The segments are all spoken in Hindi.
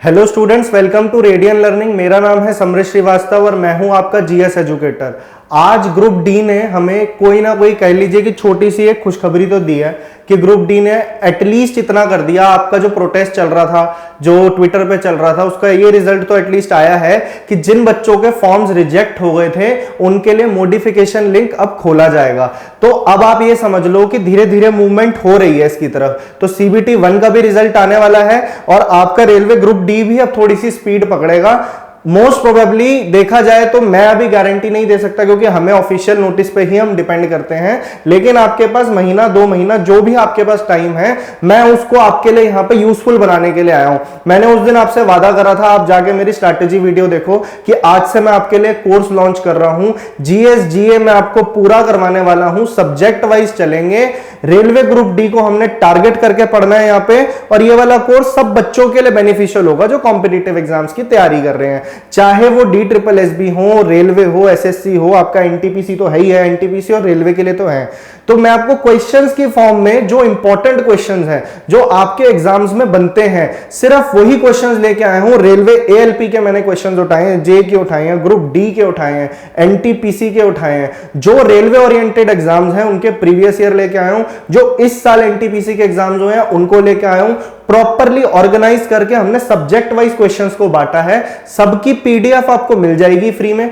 Hello students, welcome to Radian Learning. मेरा नाम है समृत श्रीवास्तव और मैं हूं आपका जीएस एजुकेटर। आज ग्रुप डी ने हमें कोई ना कोई कह लीजिए कि छोटी सी एक खुशखबरी तो दी है कि ग्रुप डी ने एटलीस्ट इतना कर दिया। आपका जो प्रोटेस्ट चल रहा था, जो ट्विटर पे चल रहा था, उसका ये रिजल्ट तो एटलीस्ट आया है कि जिन बच्चों के फॉर्म्स रिजेक्ट हो गए थे उनके लिए मॉडिफिकेशन लिंक अब खोला जाएगा। तो अब आप ये समझ लो कि धीरे धीरे मूवमेंट हो रही है इसकी तरफ। तो सीबीटी 1 का भी रिजल्ट आने वाला है और आपका रेलवे ग्रुप डी भी अब थोड़ी सी स्पीड पकड़ेगा। मोस्ट प्रोबेबली देखा जाए तो मैं अभी गारंटी नहीं दे सकता क्योंकि हमें ऑफिशियल नोटिस पे ही हम डिपेंड करते हैं, लेकिन आपके पास महीना 2 महीना जो भी आपके पास टाइम है, मैं उसको आपके लिए यहाँ पे यूजफुल बनाने के लिए आया हूं। मैंने उस दिन आपसे वादा करा था, आप जाके मेरी स्ट्रैटेजी वीडियो देखो, कि आज से मैं आपके लिए कोर्स लॉन्च कर रहा हूं। जीएस जीए मैं आपको पूरा करवाने वाला हूं, सब्जेक्ट वाइज चलेंगे। रेलवे ग्रुप डी को हमने टारगेट करके पढ़ना है यहाँ पे, और ये वाला कोर्स सब बच्चों के लिए बेनिफिशियल होगा जो कॉम्पिटिटिव एग्जाम्स की तैयारी कर रहे हैं, चाहे वो DSSB हो, रेलवे हो, SSC हो, आपका NTPC तो है ही है, NTPC और रेलवे के लिए तो है। तो मैं आपको क्वेश्चंस की फॉर्म में जो इंपॉर्टेंट क्वेश्चंस हैं, जो आपके एग्जाम्स में बनते हैं, सिर्फ वही क्वेश्चंस लेके आया हूं। रेलवे ALP के मैंने क्वेश्चंस उठाए हैं, जे के उठाए हैं, ग्रुप डी के उठाए हैं, NTPC के उठाए हैं। जो रेलवे ओरिएंटेड एग्जाम्स हैं उनके प्रीवियस ईयर लेके आया हूं। जो इस साल NTPC के एग्जाम्स हुए हैं उनको लेके आया हूं। प्रॉपरली ऑर्गेनाइज करके हमने सब्जेक्ट वाइज क्वेश्चंस को बांटा है। सबकी PDF आपको मिल जाएगी फ्री में।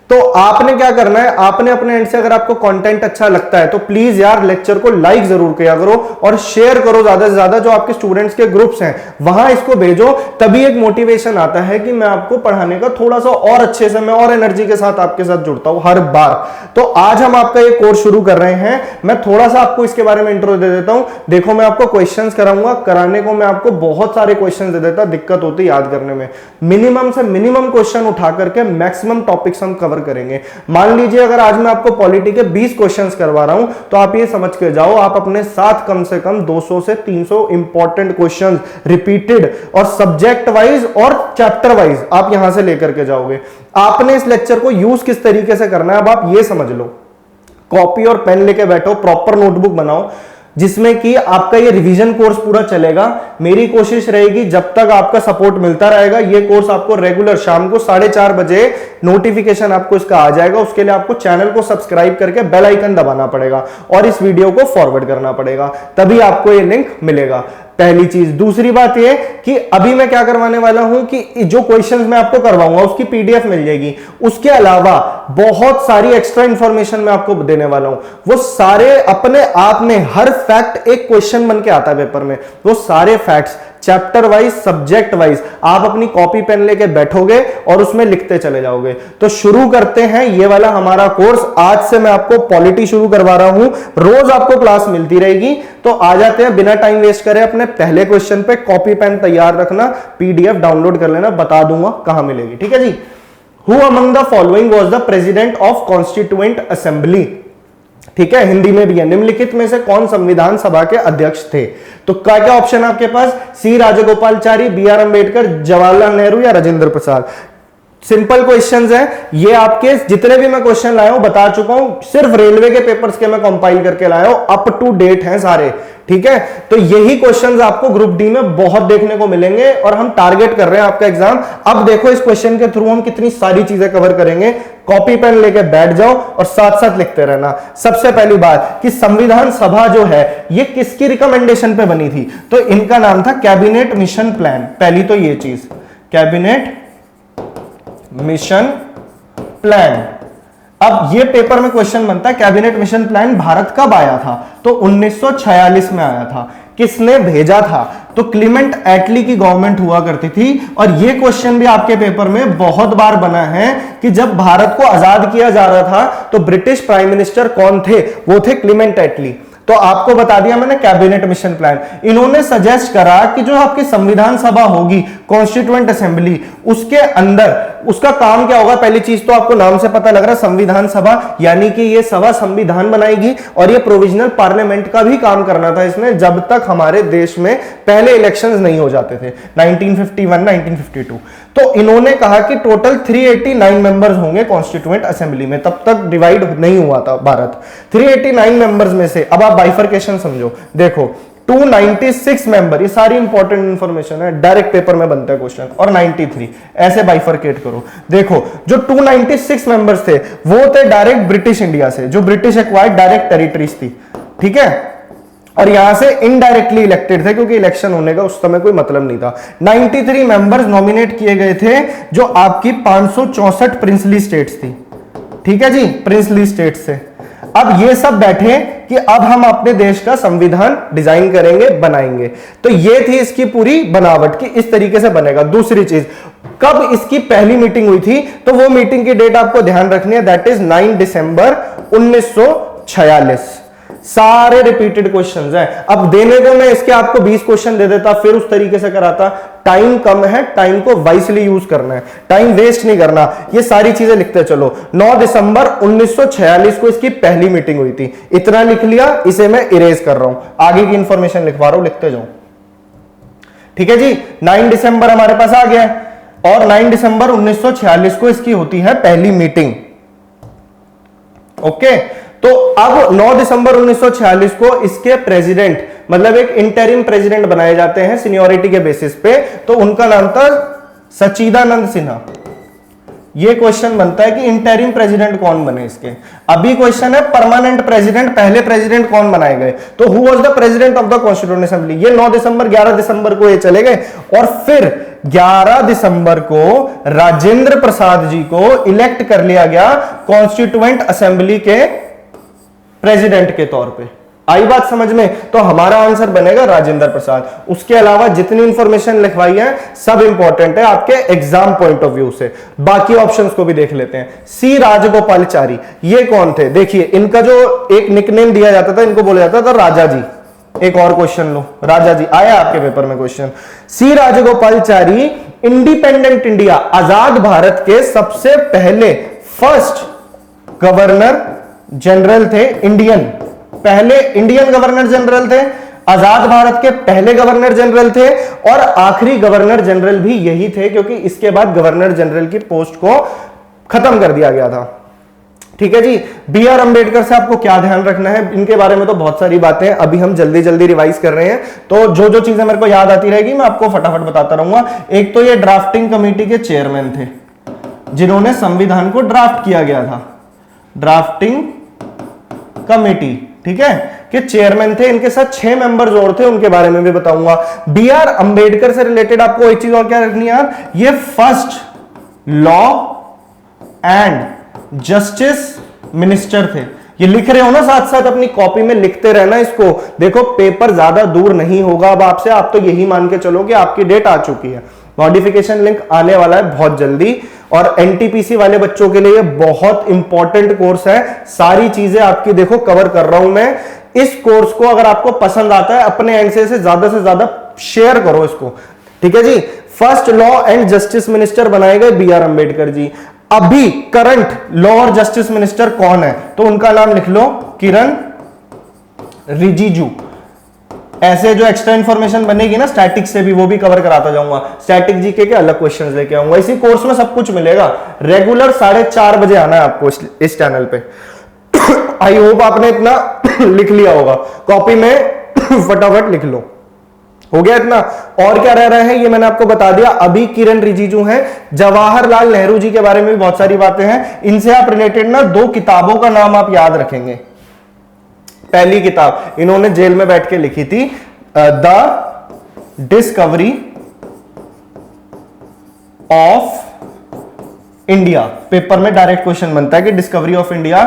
तो आपने क्या करना है, आपने अपने एंड से अगर आपको कंटेंट अच्छा लगता है तो प्लीज यार लेक्चर को लाइक जरूर किया करो और शेयर करो ज्यादा से ज्यादा। जो आपके स्टूडेंट्स के ग्रुप्स हैं वहां इसको भेजो, तभी एक मोटिवेशन आता है कि मैं आपको पढ़ाने का थोड़ा सा और अच्छे से, मैं और एनर्जी के साथ आपके साथ जुड़ता हूं हर बार। तो आज हम आपका ये कोर्स शुरू कर रहे हैं। मैं थोड़ा सा आपको इसके बारे में इंट्रो दे देता हूं। देखो, मैं आपको क्वेश्चंस कराऊंगा, कराने को मैं आपको बहुत सारे क्वेश्चन दे देता, दिक्कत होती है याद करने में। मिनिमम से मिनिमम क्वेश्चन उठा करके मैक्सिमम टॉपिक्स हम कवर करेंगे। मान लीजिए अगर आज मैं आपको पॉलिटी के 20 क्वेश्चंस करवा रहा हूं तो आप ये समझ के जाओ आप अपने साथ कम से कम 200 से 300 इंपॉर्टेंट क्वेश्चंस रिपीटेड और सब्जेक्ट वाइज और चैप्टर वाइज आप यहां से लेकर के जाओगे। आपने इस लेक्चर को यूज किस तरीके से करना है अब आप ये समझ लो। कॉपी और पेन लेके बैठो, प्रॉपर नोटबुक बनाओ जिसमें कि आपका ये रिवीजन कोर्स पूरा चलेगा। मेरी कोशिश रहेगी जब तक आपका सपोर्ट मिलता रहेगा, ये कोर्स आपको रेगुलर शाम को 4:30 बजे नोटिफिकेशन आपको इसका आ जाएगा। उसके लिए आपको चैनल को सब्सक्राइब करके बेल आइकन दबाना पड़ेगा और इस वीडियो को फॉरवर्ड करना पड़ेगा, तभी आपको ये लिंक मिलेगा। पहली चीज। दूसरी बात ये कि अभी मैं क्या करवाने वाला हूं कि जो क्वेश्चंस मैं आपको करवाऊंगा उसकी PDF मिल जाएगी। उसके अलावा बहुत सारी एक्स्ट्रा इंफॉर्मेशन मैं आपको देने वाला हूं। वो सारे अपने आप में, हर फैक्ट एक क्वेश्चन बन के आता है पेपर में। वो सारे facts chapter wise, subject wise आप अपनी कॉपी पेन लेके बैठोगे और उसमें लिखते चले जाओगे। तो शुरू करते हैं ये वाला हमारा कोर्स। आज से मैं आपको पॉलिटी शुरू करवा रहा हूं, रोज आपको क्लास मिलती रहेगी। तो आ जाते हैं, बिना टाइम वेस्ट करे अपने पहले क्वेश्चन पे। कॉपी पेन तैयार रखना, PDF डाउनलोड कर लेना, बता दूंगा कहां मिलेगी, ठीक है जी। Who among the following was the president of constituent assembly? ठीक है, हिंदी में भी है। निम्नलिखित में से कौन संविधान सभा के अध्यक्ष थे? तो क्या क्या ऑप्शन है आपके पास? C राजगोपालचारी, BR अंबेडकर, जवाहरलाल नेहरू या राजेंद्र प्रसाद? सिंपल क्वेश्चंस हैं ये। आपके जितने भी मैं क्वेश्चन लाया हूं बता चुका हूं, सिर्फ रेलवे के पेपर्स के मैं कंपाइल करके लाया हूं, अप टू डेट हैं सारे, ठीक है। तो यही क्वेश्चंस आपको ग्रुप डी में बहुत देखने को मिलेंगे और हम टारगेट कर रहे हैं आपका एग्जाम। अब देखो इस क्वेश्चन के थ्रू हम कितनी सारी चीजें कवर करेंगे। कॉपी पेन लेके बैठ जाओ और साथ साथ लिखते रहना। सबसे पहली बात कि संविधान सभा जो है ये किसकी रिकमेंडेशन पे बनी थी? तो इनका नाम था कैबिनेट मिशन प्लान। पहली तो ये चीज, कैबिनेट मिशन प्लान। अब ये पेपर में क्वेश्चन बनता है, कैबिनेट मिशन प्लान भारत कब आया था? तो 1946 में आया था। किसने भेजा था? तो क्लीमेंट एटली की गवर्नमेंट हुआ करती थी। और ये क्वेश्चन भी आपके पेपर में बहुत बार बना है कि जब भारत को आजाद किया जा रहा था तो ब्रिटिश प्राइम मिनिस्टर कौन थे? वो थे क्लीमेंट एटली। तो आपको बता दिया मैंने कैबिनेट मिशन प्लान। इन्होंने सजेस्ट करा कि जो आपकी संविधान सभा होगी, कॉन्स्टिट्यूएंट असेंबली, उसके अंदर उसका काम क्या होगा? पहली चीज तो आपको नाम से पता लग रहा है संविधान सभा, यानी कि ये सभा संविधान बनाएगी और ये प्रोविजनल पार्लियामेंट का भी काम करना था इसने, जब तक हमारे देश में पहले इलेक्शंस नहीं हो जाते थे 1951 1952। तो इन्होंने कहा कि टोटल 389 मेंबर्स होंगे कॉन्स्टिट्यूएंट असेंबली में, तब तक डिवाइड नहीं हुआ था भारत। 389 मेंबर्स में से अब आप बाइफरकेशन समझो। देखो 296 मेंबर, ये सारी इंपॉर्टेंट इंफॉर्मेशन है, डायरेक्ट पेपर में बनता है क्वेश्चन। और 93 ऐसे बाइफरकेट करो। देखो जो 296 मेंबर्स थे वो थे डायरेक्ट ब्रिटिश इंडिया से, जो ब्रिटिश एक्वायर्ड डायरेक्ट टेरिटरीज थी, ठीक है, और यहां से इनडायरेक्टली इलेक्टेड थे क्योंकि इलेक्शन होने का उस समय कोई मतलब नहीं था। 93 मेंबर्स नॉमिनेट किए गए थे, जो आपकी 564 प्रिंसली स्टेट्स थी, ठीक है जी, प्रिंसली स्टेट से। अब ये सब बैठे कि अब हम अपने देश का संविधान डिजाइन करेंगे, बनाएंगे। तो ये थी इसकी पूरी बनावट कि इस तरीके से बनेगा। दूसरी चीज, कब इसकी पहली मीटिंग हुई थी, तो वो मीटिंग की डेट आपको ध्यान रखनी है, दैट इज 9 दिसंबर 1946। सारे रिपीटेड क्वेश्चंस हैं। अब देने को मैं इसके आपको 20 क्वेश्चन दे देता, फिर उस तरीके से कराता। टाइम कम है, टाइम को वाइसली यूज करना है, टाइम वेस्ट नहीं करना। ये सारी चीजें लिखते चलो। 9 दिसंबर 1946 को इसकी पहली मीटिंग हुई थी। इतना लिख लिया, इसे मैं इरेज कर रहा हूं, आगे की इंफॉर्मेशन लिखवा रहा हूं, लिखते जाओ, ठीक है जी। 9 दिसंबर हमारे पास आ गया और 9 दिसंबर 1946 को इसकी होती है पहली मीटिंग। ओके, तो अब 9 दिसंबर 1946 को इसके प्रेसिडेंट, मतलब एक इंटरिम प्रेसिडेंट बनाए जाते हैं सीनियरिटी के बेसिस पे। तो उनका नाम था सच्चिदानंद सिन्हा। ये क्वेश्चन बनता है कि इंटरिम प्रेसिडेंट कौन बने इसके। अभी क्वेश्चन है परमानेंट प्रेसिडेंट, पहले प्रेसिडेंट कौन बनाए गए, तो who was the president of the constituent assembly. ये 9 दिसंबर 11 दिसंबर को ये चले गए और फिर 11 दिसंबर को राजेंद्र प्रसाद जी को इलेक्ट कर लिया गया कॉन्स्टिट्यूएंट असेंबली के प्रेसिडेंट के तौर पे। आई बात समझ में, तो हमारा आंसर बनेगा राजेंद्र प्रसाद। उसके अलावा जितनी इंफॉर्मेशन लिखवाई है सब इंपॉर्टेंट है आपके एग्जाम पॉइंट ऑफ व्यू से। बाकी ऑप्शंस को भी देख लेते हैं। सी राजगोपालचारी, ये कौन थे, देखिए इनका जो एक निकनेम दिया जाता था, इनको बोला जाता था राजा जी। एक और क्वेश्चन लो, राजा जी आया आपके पेपर में क्वेश्चन। सी राजगोपालचारी इंडिपेंडेंट इंडिया, आजाद भारत के सबसे पहले फर्स्ट गवर्नर जनरल थे, पहले इंडियन गवर्नर जनरल थे, आजाद भारत के पहले गवर्नर जनरल थे और आखिरी गवर्नर जनरल भी यही थे, क्योंकि इसके बाद गवर्नर जनरल की पोस्ट को खत्म कर दिया गया था, ठीक है जी। बी आर अंबेडकर से आपको क्या ध्यान रखना है, इनके बारे में तो बहुत सारी बातें अभी हम जल्दी जल्दी रिवाइज कर रहे हैं, तो जो जो चीजें मेरे को याद आती रहेगी मैं आपको फटाफट बताता रहूंगा। एक तो ये ड्राफ्टिंग कमेटी के चेयरमैन थे, जिन्होंने संविधान को ड्राफ्ट किया गया था, ड्राफ्टिंग कमेटी, ठीक है, कि चेयरमैन थे। इनके साथ 6 मेंबर्स और थे, उनके बारे में भी बताऊंगा। बी आर अंबेडकर से रिलेटेड आपको एक चीज और क्या रखनी है यार, ये first law and justice minister थे। ये लिख रहे हो ना, साथ साथ अपनी कॉपी में लिखते रहना इसको। देखो पेपर ज्यादा दूर नहीं होगा अब आपसे, आप तो यही मान के चलो कि आपकी डेट आ चुकी है। मॉडिफिकेशन लिंक आने वाला है बहुत जल्दी, और एनटीपीसी वाले बच्चों के लिए बहुत इंपॉर्टेंट कोर्स है। सारी चीजें आपकी देखो कवर कर रहा हूं मैं। इस कोर्स को अगर आपको पसंद आता है, अपने एंड से ज्यादा शेयर करो इसको, ठीक है जी। First law and justice minister बनाए गए बी आर अंबेडकर जी। अभी करंट लॉ और जस्टिस मिनिस्टर कौन है, तो उनका नाम लिख लो, किरण रिजिजू। ऐसे जो एक्स्ट्रा इंफॉर्मेशन बनेगी ना स्टैटिक से भी, वो भी कवर कराता जाऊंगा। स्टैटिक जीके के अलग क्वेश्चंस लेके आऊंगा। इसी कोर्स में सब कुछ मिलेगा। रेगुलर 4:30 बजे आना है आपको इस चैनल पे। आई होप आपने इतना लिख लिया होगा, कॉपी में फटाफट लिख लो। हो गया इतना। और क्या रह रहा है ये मैंने आपको बता दिया। अभी किरण रिजिजू हैं। जवाहरलाल नेहरू जी के बारे में भी बहुत सारी बातें हैं। इनसे आप रिलेटेड ना 2 किताबों का नाम आप याद रखेंगे। पहली किताब इन्होंने जेल में बैठ के लिखी थी, the discovery of India. Paper में डायरेक्ट क्वेश्चन बनता है कि डिस्कवरी ऑफ इंडिया।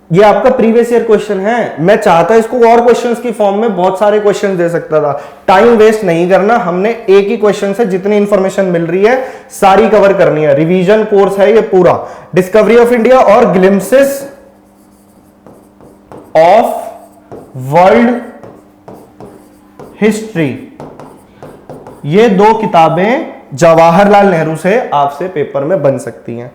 ये आपका प्रीवियस ईयर क्वेश्चन है। मैं चाहता इसको और क्वेश्चंस की फॉर्म में बहुत सारे क्वेश्चन दे सकता था। टाइम वेस्ट नहीं करना, हमने एक ही क्वेश्चन से जितनी इंफॉर्मेशन मिल रही है सारी कवर करनी है। रिवीजन कोर्स है ये पूरा। डिस्कवरी ऑफ इंडिया और ग्लिम्सेस ऑफ वर्ल्ड हिस्ट्री, ये 2 किताबें जवाहरलाल नेहरू से आपसे पेपर में बन सकती हैं।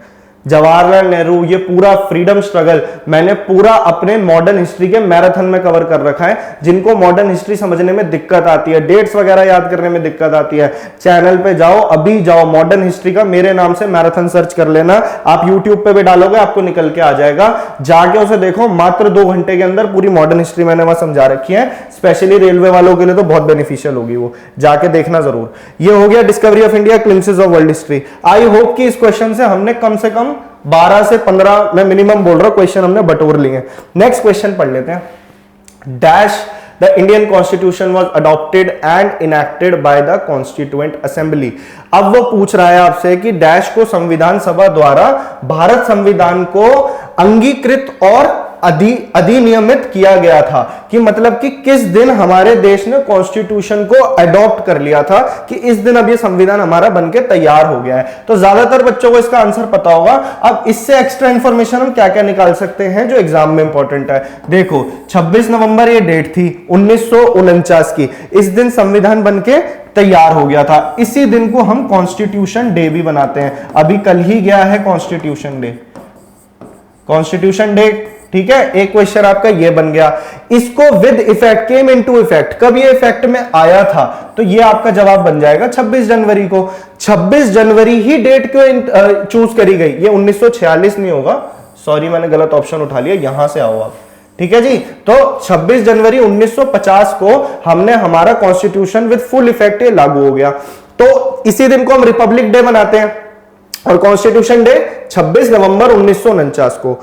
जवाहरलाल नेहरू, ये पूरा फ्रीडम स्ट्रगल मैंने पूरा अपने मॉडर्न हिस्ट्री के मैराथन में कवर कर रखा है। जिनको मॉडर्न हिस्ट्री समझने में दिक्कत आती है, डेट्स वगैरह याद करने में दिक्कत आती है, चैनल पे जाओ, अभी जाओ, मॉडर्न हिस्ट्री का मेरे नाम से मैराथन सर्च कर लेना। आप यूट्यूब पे भी डालोगे आपको निकल के आ जाएगा, जाके उसे देखो। मात्र 2 घंटे के अंदर पूरी मॉडर्न हिस्ट्री मैंने वहां समझा रखी है। स्पेशली रेलवे वालों के लिए तो बहुत बेनिफिशियल होगी, वो जाके देखना जरूर। ये हो गया discovery of India, glimpses of world history. I hope कि इस क्वेश्चन से हमने कम से कम 12 से 15, मैं मिनिमम बोल रहा हूं, क्वेश्चन हमने बटोर लिए। नेक्स्ट क्वेश्चन पढ़ लेते हैं। Dash the Indian constitution was adopted and enacted by the constituent assembly. अब वो पूछ रहा है आपसे कि डैश को संविधान सभा द्वारा भारत संविधान को अंगीकृत और अधिनियमित किया गया था, कि मतलब कि किस दिन हमारे देश ने कॉन्स्टिट्यूशन को अडॉप्ट कर लिया था, कि इस दिन अब ये संविधान हमारा बनके तैयार हो गया है। तो ज्यादातर बच्चों को इसका आंसर पता होगा। अब इससे एक्स्ट्रा इंफॉर्मेशन हम क्या क्या निकाल सकते हैं जो एग्जाम में इंपॉर्टेंट है। देखो 26 नवंबर ये डेट थी 1949 की, इस दिन संविधान बनके तैयार हो गया था। इसी दिन को हम कॉन्स्टिट्यूशन डे भी बनाते हैं। अभी कल ही गया है कॉन्स्टिट्यूशन डे, कॉन्स्टिट्यूशन डे, ठीक है। एक क्वेश्चन आपका ये बन गया। इसको with effect, came into effect, कब ये इफेक्ट में आया था, तो ये आपका जवाब बन जाएगा 26 जनवरी को। 26 जनवरी ही डेट क्यों चूज करी गई? ये 1946 नहीं होगा, सॉरी मैंने गलत ऑप्शन उठा लिया, यहां से आओ आप, ठीक है जी। तो 26 जनवरी 1950 को हमने हमारा कॉन्स्टिट्यूशन विद फुल इफेक्ट ये लागू हो गया। तो इसी दिन को हम रिपब्लिक डे मनाते हैं और कॉन्स्टिट्यूशन डे 26 नवंबर 1949 को।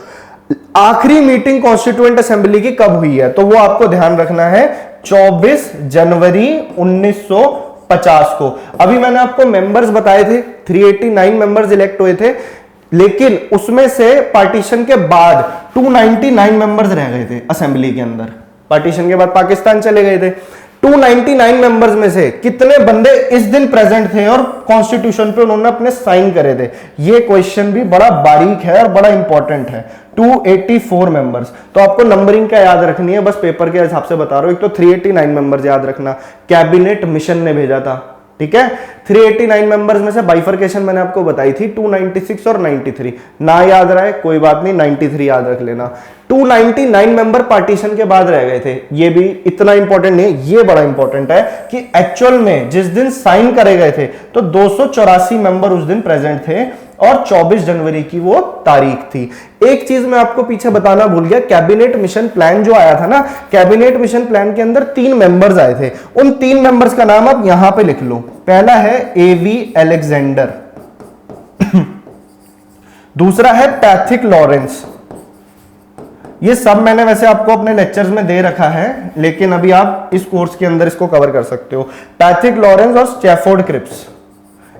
आखिरी मीटिंग कॉन्स्टिट्यूएंट असेंबली की कब हुई है, तो वो आपको ध्यान रखना है 24 जनवरी 1950 को। अभी मैंने आपको मेंबर्स बताए थे, 389 मेंबर्स इलेक्ट हुए थे, लेकिन उसमें से पार्टीशन के बाद 299 मेंबर्स रह गए थे असेंबली के अंदर। पार्टीशन के बाद पाकिस्तान चले गए थे। 299 मेंबर्स में से कितने बंदे इस दिन प्रेजेंट थे और कॉन्स्टिट्यूशन पे उन्होंने अपने साइन करे थे? ये क्वेश्चन भी बड़ा बारीक है और बड़ा इंपॉर्टेंट है। 284 मेंबर्स। तो आपको नंबरिंग क्या याद रखनी है, बस पेपर के हिसाब से बता रहा हूं। एक तो 389 मेंबर्स याद रखना, कैबिनेट मिशन ने भेजा था, ठीक है। 389 मेंबर्स में से बाइफरकेशन मैंने आपको बताई थी, 296 और 93। ना याद रहा है कोई बात नहीं, 93 याद रख लेना। 299 मेंबर पार्टीशन के बाद रह गए थे, ये भी इतना इंपॉर्टेंट नहीं, ये बड़ा इंपॉर्टेंट है कि एक्चुअल में जिस दिन साइन करे गए थे तो 284 मेंबर उस दिन प्रेजेंट थे और 24 जनवरी की वो तारीख थी। एक चीज मैं आपको पीछे बताना भूल गया, कैबिनेट मिशन प्लान जो आया था ना, कैबिनेट मिशन प्लान के अंदर 3 मेंबर्स आए थे। उन 3 मेंबर्स का नाम आप यहां पे लिख लो। पहला है एवी अलेक्जेंडर, दूसरा है पैथिक लॉरेंस। ये सब मैंने वैसे आपको अपने लेक्चर्स में दे रखा है, लेकिन अभी आप इस कोर्स के अंदर इसको कवर कर सकते हो। पैथिक लॉरेंस और स्टैफोर्ड क्रिप्स।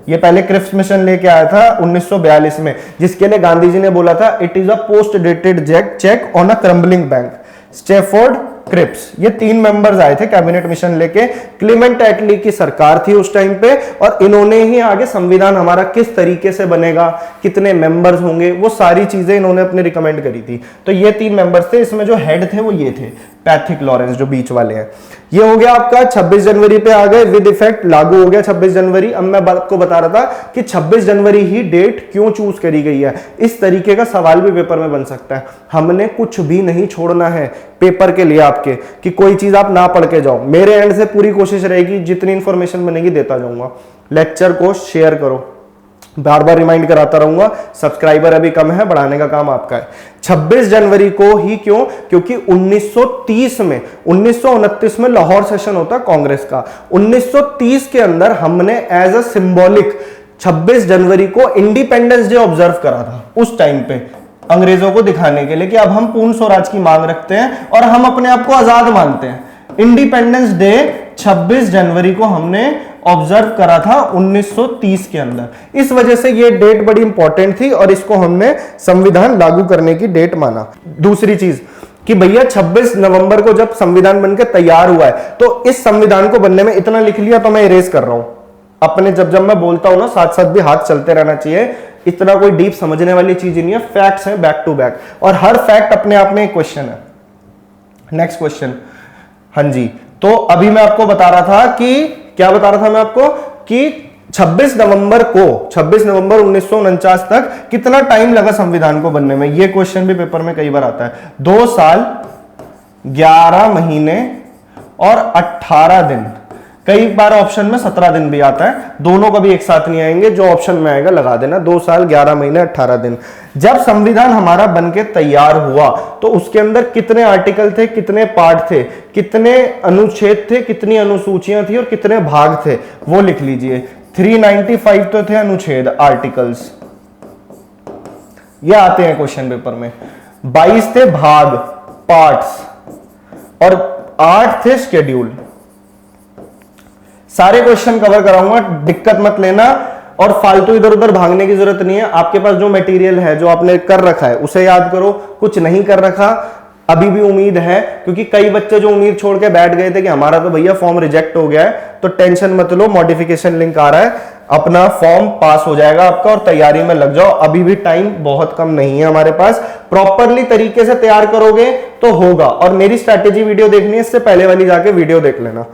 ये पहले क्रिप्स मिशन लेके आया था 1942 में, जिसके लिए गांधी जी ने बोला था it is a post dated cheque on a crumbling bank. Stafford Cripps, ये 3 मेंबर्स आए थे कैबिनेट मिशन लेके। क्लीमेंट एटली की सरकार थी उस टाइम पे, और इन्होंने ही आगे संविधान हमारा किस तरीके से बनेगा, कितने मेंबर्स होंगे, वो सारी चीजें इन्होंने अपने रिकमेंड करी थी। तो ये 3 मेंबर्स थे, इसमें जो हेड थे वो ये थे, पैथिक लॉरेंस जो बीच वाले हैं। ये हो गया आपका 26 जनवरी पे आ गए, विद इफेक्ट लागू हो गया 26 जनवरी। अब मैं आपको बता रहा था कि 26 जनवरी ही डेट क्यों चूज करी गई है। इस तरीके का सवाल भी पेपर में बन सकता है। हमने कुछ भी नहीं छोड़ना है पेपर के लिए आपके, कि कोई चीज आप ना पढ़ के जाओ। मेरे एंड से पूरी कोशिश रहेगी, जितनी इंफॉर्मेशन बनेगी देता जाऊंगा। लेक्चर को शेयर करो, बार बार रिमाइंड कराता रहूंगा। सब्सक्राइबर अभी कम है, बढ़ाने का काम आपका है। 26 जनवरी को ही क्यों? क्योंकि 1930 में, 1929 में लाहौर सेशन होता कांग्रेस का। 1930 के अंदर हमने एज अ सिंबॉलिक 26 जनवरी को इंडिपेंडेंस डे ऑब्जर्व करा था। उस टाइम पे अंग्रेजों को दिखाने के लिए कि अब हम पूर्ण स्वराज की मांग रखते हैं और हम अपने आप को आजाद मानते हैं। इंडिपेंडेंस डे 26 जनवरी को हमने ऑब्जर्व करा था 1930 के अंदर। इस वजह से ये डेट बड़ी इंपॉर्टेंट थी और इसको हमने संविधान लागू करने की डेट माना। दूसरी चीज कि भैया 26 नवंबर को जब संविधान बनकर तैयार हुआ है, तो इस संविधान को बनने में इतना लिख लिया तो मैं इरेज कर रहा हूं अपने। जब मैं बोलता हूं ना, साथ साथ भी हाथ चलते रहना चाहिए। इतना कोई डीप समझने वाली चीज नहीं है, फैक्ट्स हैं बैक टू बैक, और हर फैक्ट अपने आप में एक क्वेश्चन है। नेक्स्ट क्वेश्चन, हाँ जी। तो अभी मैं आपको बता रहा था कि क्या बता रहा था मैं आपको कि 26 नवंबर 1949 तक कितना टाइम लगा संविधान को बनने में? यह क्वेश्चन भी पेपर में कई बार आता है। 2 साल 11 महीने और 18 दिन। कई बार ऑप्शन में 17 दिन भी आता है, दोनों कभी एक साथ नहीं आएंगे, जो ऑप्शन में आएगा लगा देना। 2 साल 11 महीने 18 दिन। जब संविधान हमारा बनके तैयार हुआ तो उसके अंदर कितने आर्टिकल थे, कितने पार्ट थे, कितने अनुच्छेद थे, कितनी अनुसूचियां थी और कितने भाग थे, वो लिख लीजिए। 395 तो थे अनुच्छेद, आर्टिकल्स, ये आते हैं क्वेश्चन पेपर में। 22 थे भाग, पार्ट्स, और 8 थे शेड्यूल। सारे क्वेश्चन कवर कराऊंगा, दिक्कत मत लेना, और फालतू इधर उधर भागने की जरूरत नहीं है। आपके पास जो मटेरियल है, जो आपने कर रखा है, उसे याद करो। कुछ नहीं कर रखा, अभी भी उम्मीद है, क्योंकि कई बच्चे जो उम्मीद छोड़ के बैठ गए थे कि हमारा तो भैया फॉर्म रिजेक्ट हो गया है, तो टेंशन मत लो, मॉडिफिकेशन लिंक आ रहा है, अपना फॉर्म पास हो जाएगा आपका और तैयारी में लग जाओ। अभी भी टाइम बहुत कम नहीं है हमारे पास, प्रॉपरली तरीके से तैयार करोगे तो होगा। और मेरी स्ट्रैटेजी वीडियो देखनी है, इससे पहले वाली जाके वीडियो देख लेना।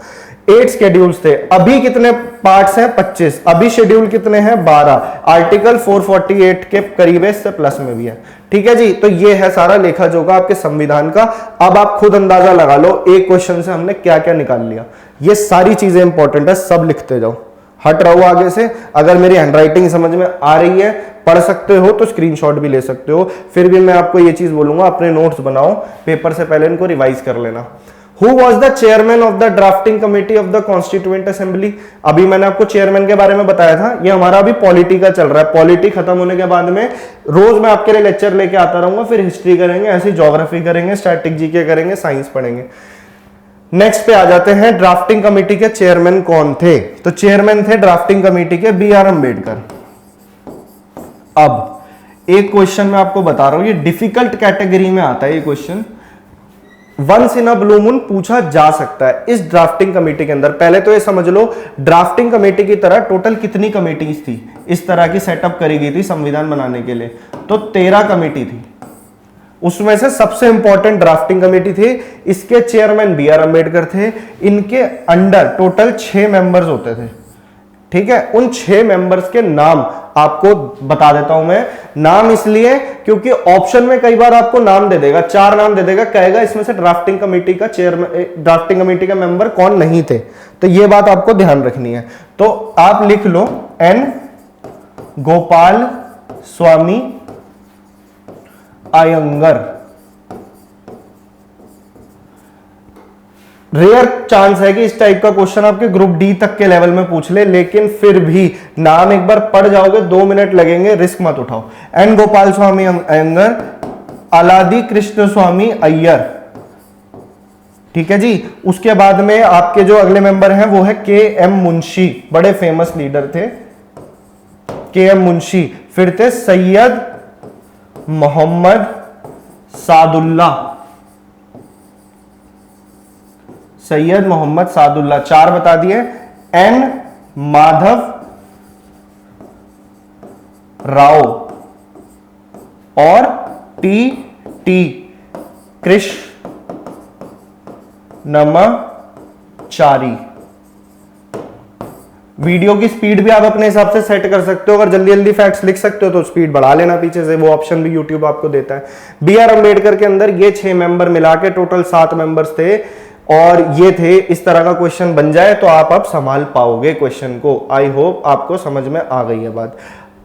8 शेड्यूल्स थे, अभी कितने पार्ट्स हैं? 25। अभी शेड्यूल कितने हैं? 12। आर्टिकल 448 के करीब है, इससे प्लस में भी है। ठीक है जी, तो ये है सारा लेखा जोखा आपके संविधान का। अब आप खुद अंदाजा लगा लो एक क्वेश्चन से हमने क्या क्या निकाल लिया। ये सारी चीजें इंपॉर्टेंट है, सब लिखते जाओ, हट रहो आगे से। अगर मेरी हैंडराइटिंग समझ में आ रही है, पढ़ सकते हो तो स्क्रीनशॉट भी ले सकते हो। फिर भी मैं आपको ये चीज बोलूंगा, अपने नोट्स बनाओ, पेपर से पहले इनको रिवाइज कर लेना। Who was the chairman of the drafting committee of the Constituent Assembly? अभी मैंने आपको चेयरमैन के बारे में बताया था। ये हमारा अभी पॉलिटी का चल रहा है। पॉलिटी खत्म होने के बाद में रोज मैं आपके लिए लेक्चर लेके आता रहूंगा, फिर हिस्ट्री करेंगे, ऐसे ज्योग्राफी करेंगे, स्टैटिक जीके करेंगे, साइंस पढ़ेंगे। नेक्स्ट पे आ जाते हैं, ड्राफ्टिंग कमेटी के चेयरमैन कौन थे? तो चेयरमैन थे ड्राफ्टिंग कमेटी के बी.आर. अम्बेडकर। अब एक क्वेश्चन मैं आपको बता रहा हूं, ये डिफिकल्ट कैटेगरी में आता है ये question, once in a blue moon पूछा जा सकता है इस ड्राफ्टिंग कमेटी के अंदर। पहले तो ये समझ लो, ड्राफ्टिंग कमेटी की तरह टोटल कितनी कमेटीज थी इस तरह की सेटअप करी गई थी संविधान बनाने के लिए? तो 13 कमेटी थी। उसमें से सबसे इंपॉर्टेंट ड्राफ्टिंग कमेटी थी, इसके चेयरमैन बी.आर. अम्बेडकर थे। इनके अंडर टोटल 6 मेंबर्स होते थे। ठीक है, उन 6 मेंबर्स के नाम आपको बता देता हूं मैं। नाम इसलिए क्योंकि ऑप्शन में कई बार आपको नाम दे देगा, 4 नाम दे देगा, कहेगा इसमें से ड्राफ्टिंग कमेटी का चेयरमैन, ड्राफ्टिंग कमेटी का मेंबर कौन नहीं थे। तो ये बात आपको ध्यान रखनी है। तो आप लिख लो N Gopal Swami Iyengar. Rare chance है कि इस टाइप का क्वेश्चन आपके ग्रुप डी तक के लेवल में पूछ ले, लेकिन फिर भी नाम एक बार पढ़ जाओगे, 2 मिनट लगेंगे, रिस्क मत उठाओ। एन गोपाल स्वामी अयंगर, अलादी कृष्ण स्वामी अय्यर। ठीक है जी। उसके बाद में आपके जो अगले मेंबर हैं वो है के एम मुंशी, बड़े फेमस लीडर थे के एम मुंशी। फिर थे सैयद मोहम्मद सादुल्ला, सैयद मोहम्मद सादुल्ला, 4 बता दिए। एन माधव राव और टी कृष्णमाचारी। वीडियो की स्पीड भी आप अपने हिसाब से सेट कर सकते हो, अगर जल्दी जल्दी फैक्ट्स लिख सकते हो तो स्पीड बढ़ा लेना पीछे से, वो ऑप्शन भी यूट्यूब आपको देता है। बी.आर. अम्बेडकर के अंदर ये 6 मेंबर मिला के टोटल 7 मेंबर्स थे, और ये थे। इस तरह का क्वेश्चन बन जाए तो आप अब संभाल पाओगे क्वेश्चन को। आई होप आपको समझ में आ गई है बात।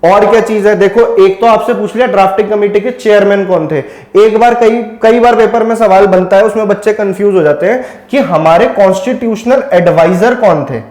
और क्या चीज है, देखो, एक तो आपसे पूछ लिया ड्राफ्टिंग कमेटी के चेयरमैन कौन थे। एक बार कई बार पेपर में सवाल बनता है, उसमें बच्चे कंफ्यूज हो जाते हैं कि हमारे कॉन्स्टिट्यूशनल एडवाइजर कौन थे।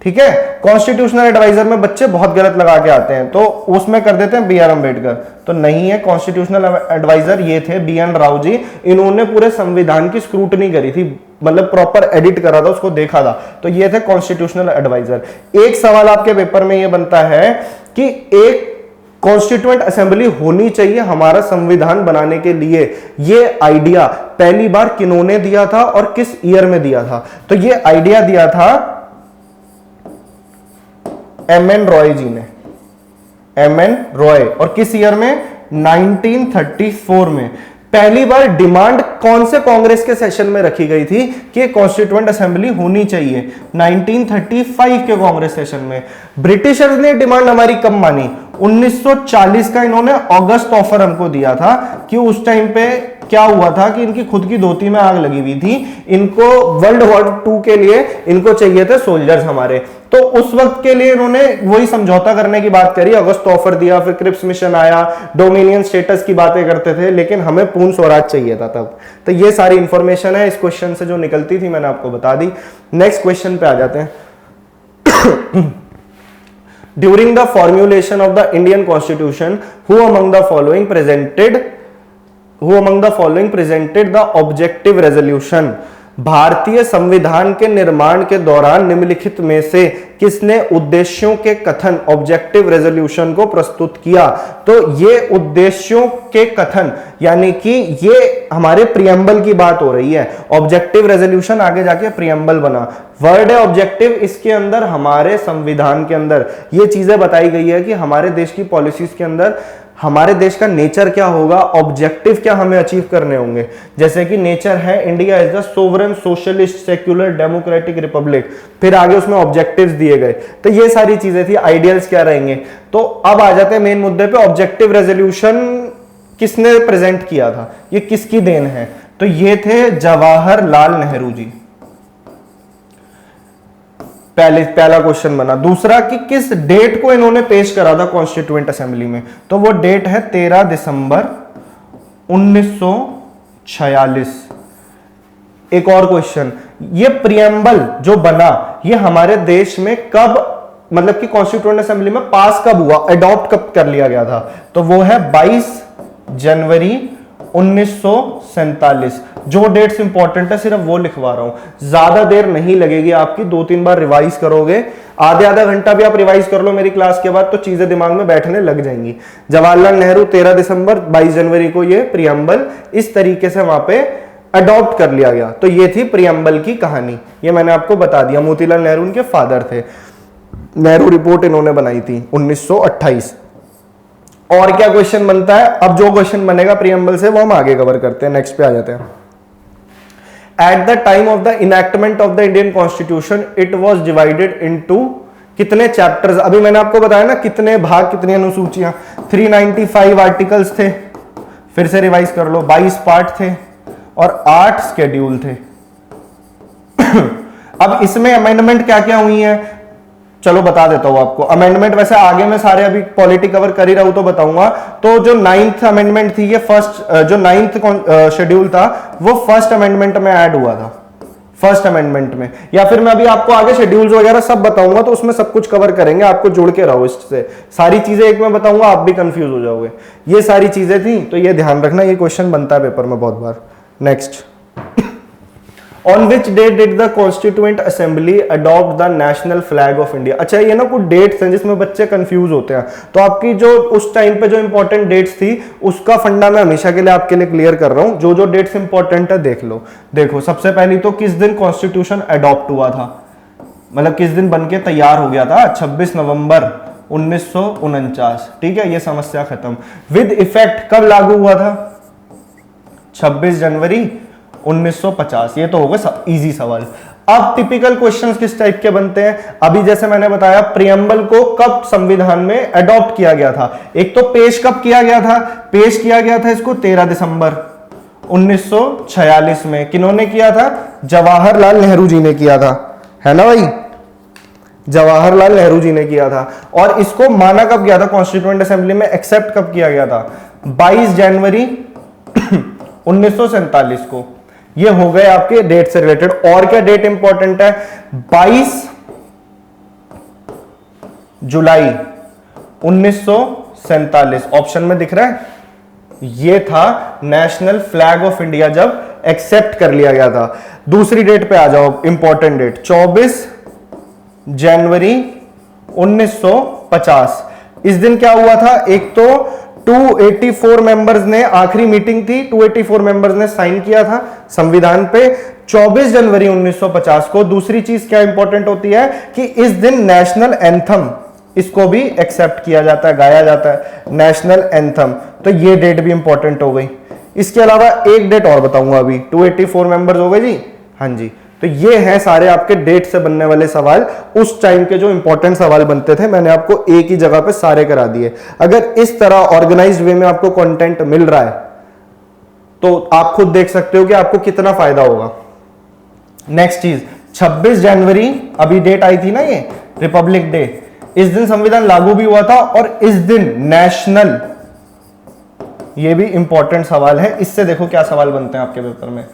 ठीक है, कॉन्स्टिट्यूशनल एडवाइजर में बच्चे बहुत गलत लगा के आते हैं, तो उसमें कर देते हैं बी.आर. अम्बेडकर। तो नहीं है, कॉन्स्टिट्यूशनल एडवाइजर ये थे बी.एन. राव जी। इन्होंने पूरे संविधान की स्क्रूटनी करी थी, मतलब प्रॉपर एडिट करा था, उसको देखा था। तो ये थे कॉन्स्टिट्यूशनल एडवाइजर। एक सवाल आपके पेपर में ये बनता है कि एक कॉन्स्टिट्यूएंट असेंबली होनी चाहिए हमारा संविधान बनाने के लिए। ये आइडिया पहली बार किन्होंने दिया था और किस ईयर में दिया था? तो ये आइडिया दिया था एम.एन. रॉय जी ने, एम.एन. रॉय। और किस ईयर में? 1934 में। पहली बार डिमांड कौन से कांग्रेस के सेशन में रखी गई थी कि कॉन्स्टिट्यूएंट असेंबली होनी चाहिए? 1935 के कांग्रेस सेशन में। ब्रिटिशर्स ने डिमांड हमारी कब मानी? 1940 का इन्होंने अगस्त ऑफर हमको दिया था कि उस टाइम पे क्या हुआ था कि इनकी खुद की धोती में आग लगी हुई थी, इनको वर्ल्ड वॉर 2 के लिए इनको चाहिए थे सोल्जर्स हमारे, तो उस वक्त के लिए इन्होंने वही समझौता करने की बात करी, अगस्त ऑफर दिया, फिर क्रिप्स मिशन आया, डोमिनियन स्टेटस की बातें करते थे, लेकिन हमें पूर्ण स्वराज चाहिए था तब। तो ये सारी इंफॉर्मेशन है इस क्वेश्चन से जो निकलती थी, मैंने आपको बता दी। नेक्स्ट क्वेश्चन पे आ जाते हैं। During the formulation of the Indian constitution who among the following presented the objective resolution? भारतीय संविधान के निर्माण के दौरान निम्नलिखित में से किसने उद्देश्यों के कथन ऑब्जेक्टिव रेजोल्यूशन को प्रस्तुत किया? तो ये उद्देश्यों के कथन यानी कि ये हमारे प्रियम्बल की बात हो रही है। ऑब्जेक्टिव रेजोल्यूशन आगे जाके प्रियम्बल बना, वर्ड है ऑब्जेक्टिव, इसके अंदर हमारे संविधान के अंदर ये चीजें बताई गई है कि हमारे देश की पॉलिसीज के अंदर हमारे देश का नेचर क्या होगा, ऑब्जेक्टिव क्या हमें अचीव करने होंगे। जैसे कि नेचर है India is the sovereign socialist secular democratic Republic, फिर आगे उसमें ऑब्जेक्टिव्स दिए गए, तो ये सारी चीजें थी। आइडियल्स क्या रहेंगे? तो अब आ जाते हैं मेन मुद्दे पे, ऑब्जेक्टिव रेजोल्यूशन किसने प्रेजेंट किया था, ये किसकी देन है? तो ये थे जवाहरलाल नेहरू जी। पहला क्वेश्चन बना। दूसरा कि किस डेट को इन्होंने पेश करा था कॉन्स्टिट्यूएंट असेंबली में? तो वो डेट है 13 दिसंबर 1946। एक और क्वेश्चन, ये प्रियम्बल जो बना ये हमारे देश में कब, मतलब कि कॉन्स्टिट्यूएंट असेंबली में पास कब हुआ, अडॉप्ट कब कर लिया गया था? तो वो है 22 जनवरी 1947। जो डेट्स इंपॉर्टेंट है सिर्फ वो लिखवा रहा हूं, ज्यादा देर नहीं लगेगी आपकी, 2-3 बार रिवाइज करोगे, आधा घंटा भी आप रिवाइज कर लो मेरी क्लास के बाद तो चीजें दिमाग में बैठने लग जाएंगी। जवाहरलाल नेहरू 13 दिसंबर 22 जनवरी को ये प्रियम्बल इस तरीके से वहां पे अडॉप्ट कर लिया गया। तो ये थी प्रियम्बल की कहानी, ये मैंने आपको बता दिया। मोतीलाल नेहरू उनके फादर थे। नेहरू रिपोर्ट इन्होंने बनाई थी 1928। और क्या क्वेश्चन बनता है? अब जो क्वेश्चन बनेगा प्रियम्बल से वो हम आगे कवर करते हैं, नेक्स्ट पे आ जाते हैं। At the time of the enactment of the Indian constitution it was divided into कितने चैप्टर्स? अभी मैंने आपको बताया ना कितने भाग, कितनी अनुसूचियां, 395 आर्टिकल्स थे, फिर से रिवाइज कर लो, 22 पार्ट थे और 8 शेड्यूल थे। अब इसमें अमेंडमेंट क्या क्या हुई है चलो बता देता हूं आपको। अमेंडमेंट वैसे आगे मैं सारे अभी पॉलिटी कवर कर ही रहा हूं तो बताऊंगा। तो जो 9th अमेंडमेंट थी, ये फर्स्ट जो 9th शेड्यूल था वो फर्स्ट अमेंडमेंट में ऐड हुआ था, फर्स्ट अमेंडमेंट में। या फिर मैं अभी आपको आगे शेड्यूल्स वगैरह सब बताऊंगा तो उसमें सब कुछ कवर करेंगे, आपको जुड़ के रहो इससे। सारी चीजें एक में बताऊंगा, आप भी कंफ्यूज हो जाओगे। ये सारी चीजें थी तो ये ध्यान रखना, ये क्वेश्चन बनता है पेपर में बहुत बार। Next, on which date did the constituent assembly adopt the national flag of India? अच्छा, ये ना कुछ डेट्स हैं जिसमें बच्चे कंफ्यूज होते हैं, तो आपकी जो उस टाइम पे जो इंपॉर्टेंट डेट्स थी उसका फंडा मैं हमेशा के लिए आपके लिए क्लियर कर रहा हूं। जो जो डेट्स इंपॉर्टेंट है देख लो। देखो, सबसे पहली तो किस दिन कॉन्स्टिट्यूशन अडॉप्ट हुआ था, मतलब किस दिन बन के तैयार हो गया था? 26 नवंबर 1949। ठीक है, ये समस्या खत्म। विद इफेक्ट कब लागू हुआ था? 26 जनवरी 1950। ये तो होगा इजी सवाल। अब टिपिकल क्वेश्चंस किस टाइप के बनते हैं? अभी जैसे मैंने बताया प्रियम्बल को कब संविधान में अडॉप्ट किया गया था? एक तो पेश कब किया गया था? पेश किया गया था इसको 13 दिसंबर 1946 में। किन्होंने किया था? जवाहरलाल नेहरू जी ने किया था, है ना भाई? जवाहरलाल नेहरू जी ने किया था। और इसको माना कब गया था कॉन्स्टिट्यूएंट असेंबली में, एक्सेप्ट कब किया गया था? 22 जनवरी 1947 को। ये हो गए आपके डेट से रिलेटेड। और क्या डेट इंपॉर्टेंट है? 22 जुलाई 1947 ऑप्शन में दिख रहा है, ये था नेशनल फ्लैग ऑफ इंडिया जब एक्सेप्ट कर लिया गया था। दूसरी डेट पे आ जाओ, इंपॉर्टेंट डेट 24 जनवरी 1950। इस दिन क्या हुआ था? एक तो 284 मेंबर्स ने, आखिरी मीटिंग थी, 284 मेंबर्स ने साइन किया था संविधान पे 24 जनवरी 1950 को। दूसरी चीज क्या इंपॉर्टेंट होती है कि इस दिन नेशनल एंथम, इसको भी एक्सेप्ट किया जाता है, गाया जाता है नेशनल एंथम। तो ये डेट भी इंपॉर्टेंट हो गई। इसके अलावा एक डेट और बताऊंगा अभी, 284 मेंबर्स हो गए जी, हाँ जी। तो ये हैं सारे आपके डेट से बनने वाले सवाल, उस टाइम के जो इंपॉर्टेंट सवाल बनते थे, मैंने आपको एक ही जगह पे सारे करा दिए। अगर इस तरह ऑर्गेनाइज्ड वे में आपको कंटेंट मिल रहा है तो आप खुद देख सकते हो कि आपको कितना फायदा होगा। नेक्स्ट चीज, 26 जनवरी अभी डेट आई थी ना, ये रिपब्लिक डे, इस दिन संविधान लागू भी हुआ था और इस दिन नेशनल, ये भी इंपॉर्टेंट सवाल है, इससे देखो क्या सवाल बनते हैं आपके पेपर में।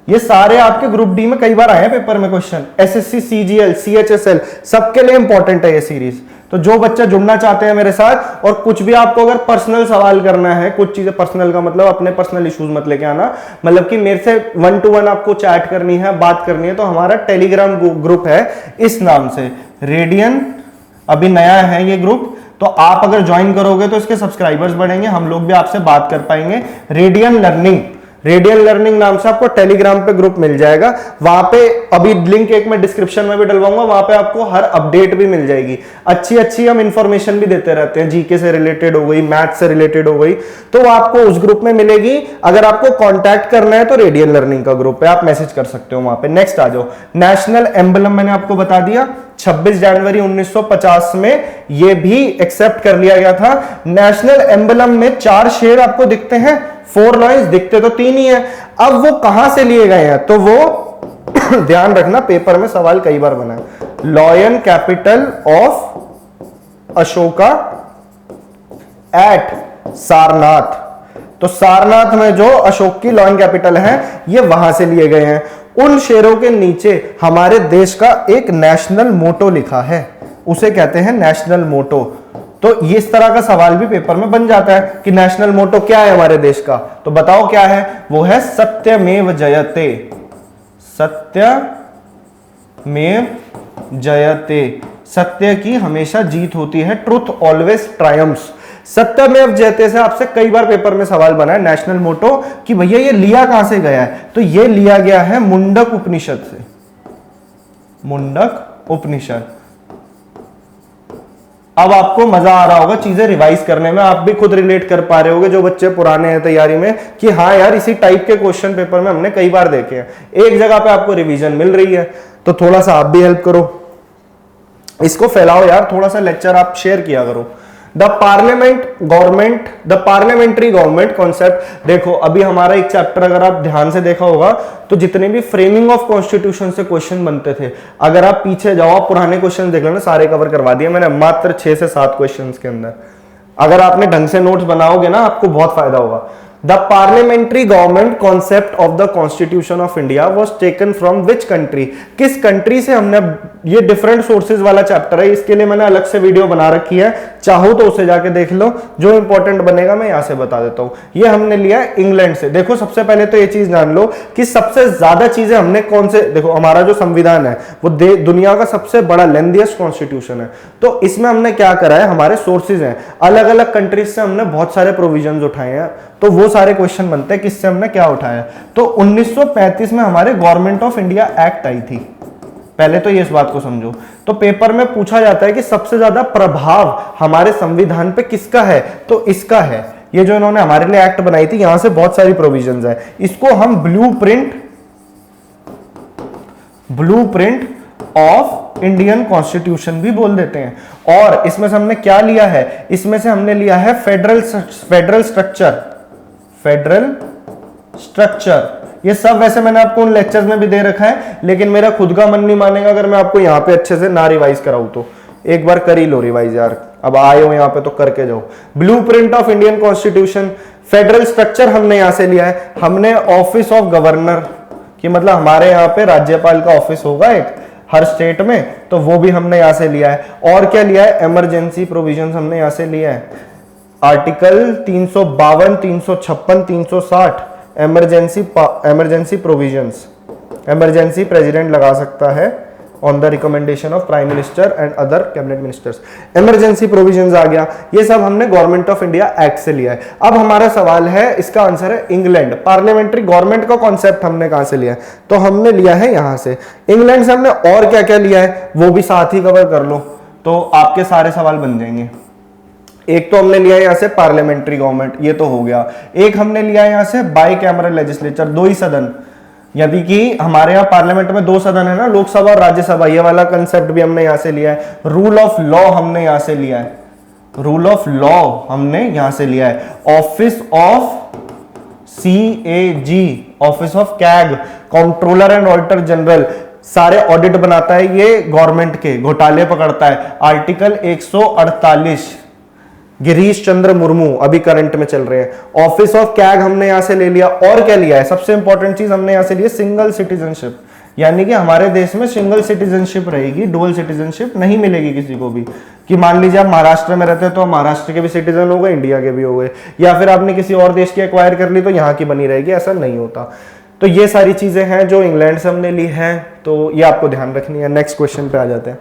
ये सारे आपके ग्रुप डी में कई बार आए हैं पेपर में क्वेश्चन, एसएससी, सीजीएल, सीएचएसएल, सबके लिए इंपॉर्टेंट है ये सीरीज। तो जो बच्चा जुड़ना चाहते हैं मेरे साथ और कुछ भी आपको अगर पर्सनल सवाल करना है, कुछ चीजें पर्सनल का मतलब अपने पर्सनल इश्यूज मत लेके आना, मतलब कि मेरे से 1 to 1 आपको चैट करनी है, बात करनी है, तो हमारा टेलीग्राम ग्रुप है इस नाम से, रेडियन, अभी नया है ये ग्रुप, तो आप अगर ज्वाइन करोगे तो इसके सब्सक्राइबर्स बढ़ेंगे, हम लोग भी आपसे बात कर पाएंगे। रेडियन लर्निंग, रेडियन लर्निंग नाम से आपको टेलीग्राम पे ग्रुप मिल जाएगा, वहां पे अभी लिंक एक मैं डिस्क्रिप्शन में भी डलवाऊंगा, वहां पे आपको हर अपडेट भी मिल जाएगी, अच्छी अच्छी हम इंफॉर्मेशन भी देते रहते हैं, जीके से रिलेटेड हो गई, मैथ से रिलेटेड हो गई, तो वो आपको उस ग्रुप में मिलेगी। अगर आपको कांटेक्ट करना है तो रेडियन लर्निंग का ग्रुप है, आप मैसेज कर सकते हो वहां पे। नेक्स्ट आ जाओ, नेशनल एम्बलम मैंने आपको बता दिया, 26 जनवरी 1950 में ये भी एक्सेप्ट कर लिया गया था। नेशनल एम्बलम में 4 शेर आपको दिखते हैं, 4 लाइन्स, दिखते तो 3 ही है। अब वो कहां से लिए गए हैं, तो वो ध्यान रखना, पेपर में सवाल कई बार बना है। Lion capital of Ashoka at Sarnath, तो सारनाथ में जो अशोक की लॉयन कैपिटल है, ये वहां से लिए गए हैं। उन शेरों के नीचे हमारे देश का एक नेशनल मोटो लिखा है, उसे कहते हैं नेशनल मोटो। तो इस तरह का सवाल भी पेपर में बन जाता है कि नेशनल मोटो क्या है हमारे देश का, तो बताओ क्या है, वो है सत्यमेव जयते, सत्यमेव जयते, सत्य की हमेशा जीत होती है, ट्रुथ ऑलवेज ट्रायम्फ्स। सत्यमेव जयते से आपसे कई बार पेपर में सवाल बना है नेशनल मोटो कि भैया ये लिया कहां से गया है, तो ये लिया गया है मुंडक उपनिषद से, मुंडक उपनिषद। अब आपको मजा आ रहा होगा चीजें रिवाइज करने में, आप भी खुद रिलेट कर पा रहे होगे जो बच्चे पुराने हैं तैयारी में कि हाँ यार इसी टाइप के क्वेश्चन पेपर में हमने कई बार देखे हैं, एक जगह पे आपको रिवीजन मिल रही है, तो थोड़ा सा आप भी हेल्प करो, इसको फैलाओ यार, थोड़ा सा लेक्चर आप शेयर किया करो। द पार्लियामेंट्री गवर्नमेंट कॉन्सेप्ट, देखो अभी हमारा एक चैप्टर अगर आप ध्यान से देखा होगा तो जितने भी फ्रेमिंग ऑफ कॉन्स्टिट्यूशन से क्वेश्चन बनते थे, अगर आप पीछे जाओ, आप पुराने क्वेश्चन देख लेना, सारे कवर करवा दिए मैंने मात्र 6 से 7 क्वेश्चंस के अंदर। अगर आपने ढंग से नोट्स बनाओगे ना, आपको बहुत फायदा होगा। The parliamentary government concept of the constitution of India was taken from which country, किस कंट्री से हमने, ये डिफरेंट सोर्सेज वाला चैप्टर है, इसके लिए मैंने अलग से वीडियो बना रखी है, चाहो तो उसे जाके देख लो, जो इंपॉर्टेंट बनेगा मैं यहां से बता देता हूं। ये हमने लिया है इंग्लैंड से। देखो सबसे पहले तो ये चीज जान लो कि सबसे ज्यादा चीजें हमने कौन से, देखो हमारा जो संविधान है वो दुनिया का सबसे बड़ा लेंथीएस्ट कॉन्स्टिट्यूशन है, तो इसमें हमने क्या करा है, हमारे सोर्सेज हैं, अलग अलग कंट्रीज से हमने बहुत सारे प्रोविजन उठाए हैं, तो वो सारे क्वेश्चन बनते हैं किससे हमने क्या उठाया। तो 1935 में हमारे गवर्नमेंट ऑफ इंडिया एक्ट आई थी, पहले तो ये इस बात को समझो। तो पेपर में पूछा जाता है कि सबसे ज्यादा प्रभाव हमारे संविधान पे किसका है, तो इसका है, ये जो इन्होंने हमारे लिए एक्ट बनाई थी, यहां से बहुत सारी प्रोविजंस है, इसको हम ब्लूप्रिंट ऑफ इंडियन कॉन्स्टिट्यूशन भी बोल देते हैं। और इसमें से हमने क्या लिया है, इसमें से हमने लिया है फेडरल स्ट्रक्चर। ये सब वैसे मैंने आपको उन लेक्चर्स में भी दे रखा है, लेकिन मेरा खुद का मन नहीं मानेगा अगर मैं आपको यहाँ पे अच्छे से ना रिवाइज कराऊं, तो एक बार कर ही लो रिवाइज यार, अब आए हो यहाँ पे तो करके जाओ। Blueprint of Indian constitution, federal structure हमने यहां से लिया है, हमने ऑफिस ऑफ गवर्नर कि मतलब हमारे यहाँ पे राज्यपाल का ऑफिस होगा एक हर स्टेट में, तो वो भी हमने यहां से लिया है। और क्या लिया है, इमरजेंसी प्रोविजंस हमने यहां से लिया है, article 352, 356, 360 emergency provisions, emergency president लगा सकता है on the recommendation of prime minister and other cabinet ministers, emergency provisions आ गया। ये सब हमने गवर्नमेंट ऑफ इंडिया एक्ट से लिया है। अब हमारा सवाल है, इसका आंसर है इंग्लैंड। पार्लियामेंट्री गवर्नमेंट का कॉन्सेप्ट हमने कहां से लिया है, तो हमने लिया है यहां से, इंग्लैंड से। हमने और क्या क्या लिया है वो भी साथ ही कवर कर लो, तो आपके सारे सवाल बन जाएंगे। एक तो हमने लिया यहाँ से पार्लियामेंट्री गवर्नमेंट, ये तो हो गया। एक हमने लिया यहाँ से बाई कैमरल लेजिस्लेचर, दो ही सदन, यानी कि हमारे यहाँ पार्लियामेंट में दो सदन है ना, लोकसभा और राज्यसभा, ये वाला कंसेप्ट भी हमने यहाँ से लिया है। रूल ऑफ लॉ हमने यहाँ से लिया है, रूल ऑफ लॉ हमने यहाँ से लिया है। Office of CAG, office of CAG, controller and auditor general, सारे ऑडिट बनाता है ये गवर्नमेंट के, घोटाले पकड़ता है। आर्टिकल 148, गिरीश चंद्र मुर्मू अभी करंट में चल रहे हैं। ऑफिस ऑफ कैग हमने यहां से ले लिया। और क्या लिया है, सबसे इंपॉर्टेंट चीज हमने यहां से लिया सिंगल सिटीजनशिप, यानी कि हमारे देश में सिंगल सिटीजनशिप रहेगी, डुअल सिटीजनशिप नहीं मिलेगी किसी को भी। कि मान लीजिए आप महाराष्ट्र में रहते हैं तो महाराष्ट्र के भी सिटीजन हो गए, इंडिया के भी हो गए, या फिर आपने किसी और देश की एक्वायर कर ली तो यहाँ की बनी रहेगी, ऐसा नहीं होता। तो ये सारी चीजें हैं जो इंग्लैंड से हमने ली हैं, तो ये आपको ध्यान रखनी है। नेक्स्ट क्वेश्चन पे आ जाते हैं।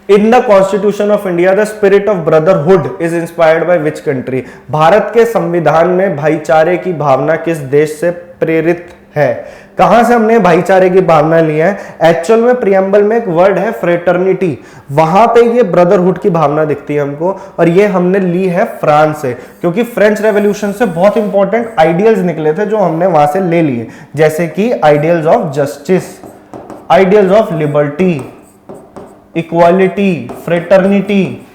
In the constitution of India the spirit of brotherhood is inspired by which country? Bharat के संविधान में भाईचारे की भावना किस देश से प्रेरित है? कहां से हमने भाईचारे की भावना ली है? एक्चुअल में प्रियम्बल में एक वर्ड है फ्रेटर्निटी, वहां पे ये ब्रदरहुड की भावना दिखती है हमको, और ये हमने ली है फ्रांस से, क्योंकि फ्रेंच रेवोल्यूशन से बहुत इंपॉर्टेंट आइडियल्स निकले थे जो हमने वहां से ले लिए, जैसे कि ideals of justice, ideals of liberty, equality, fraternity,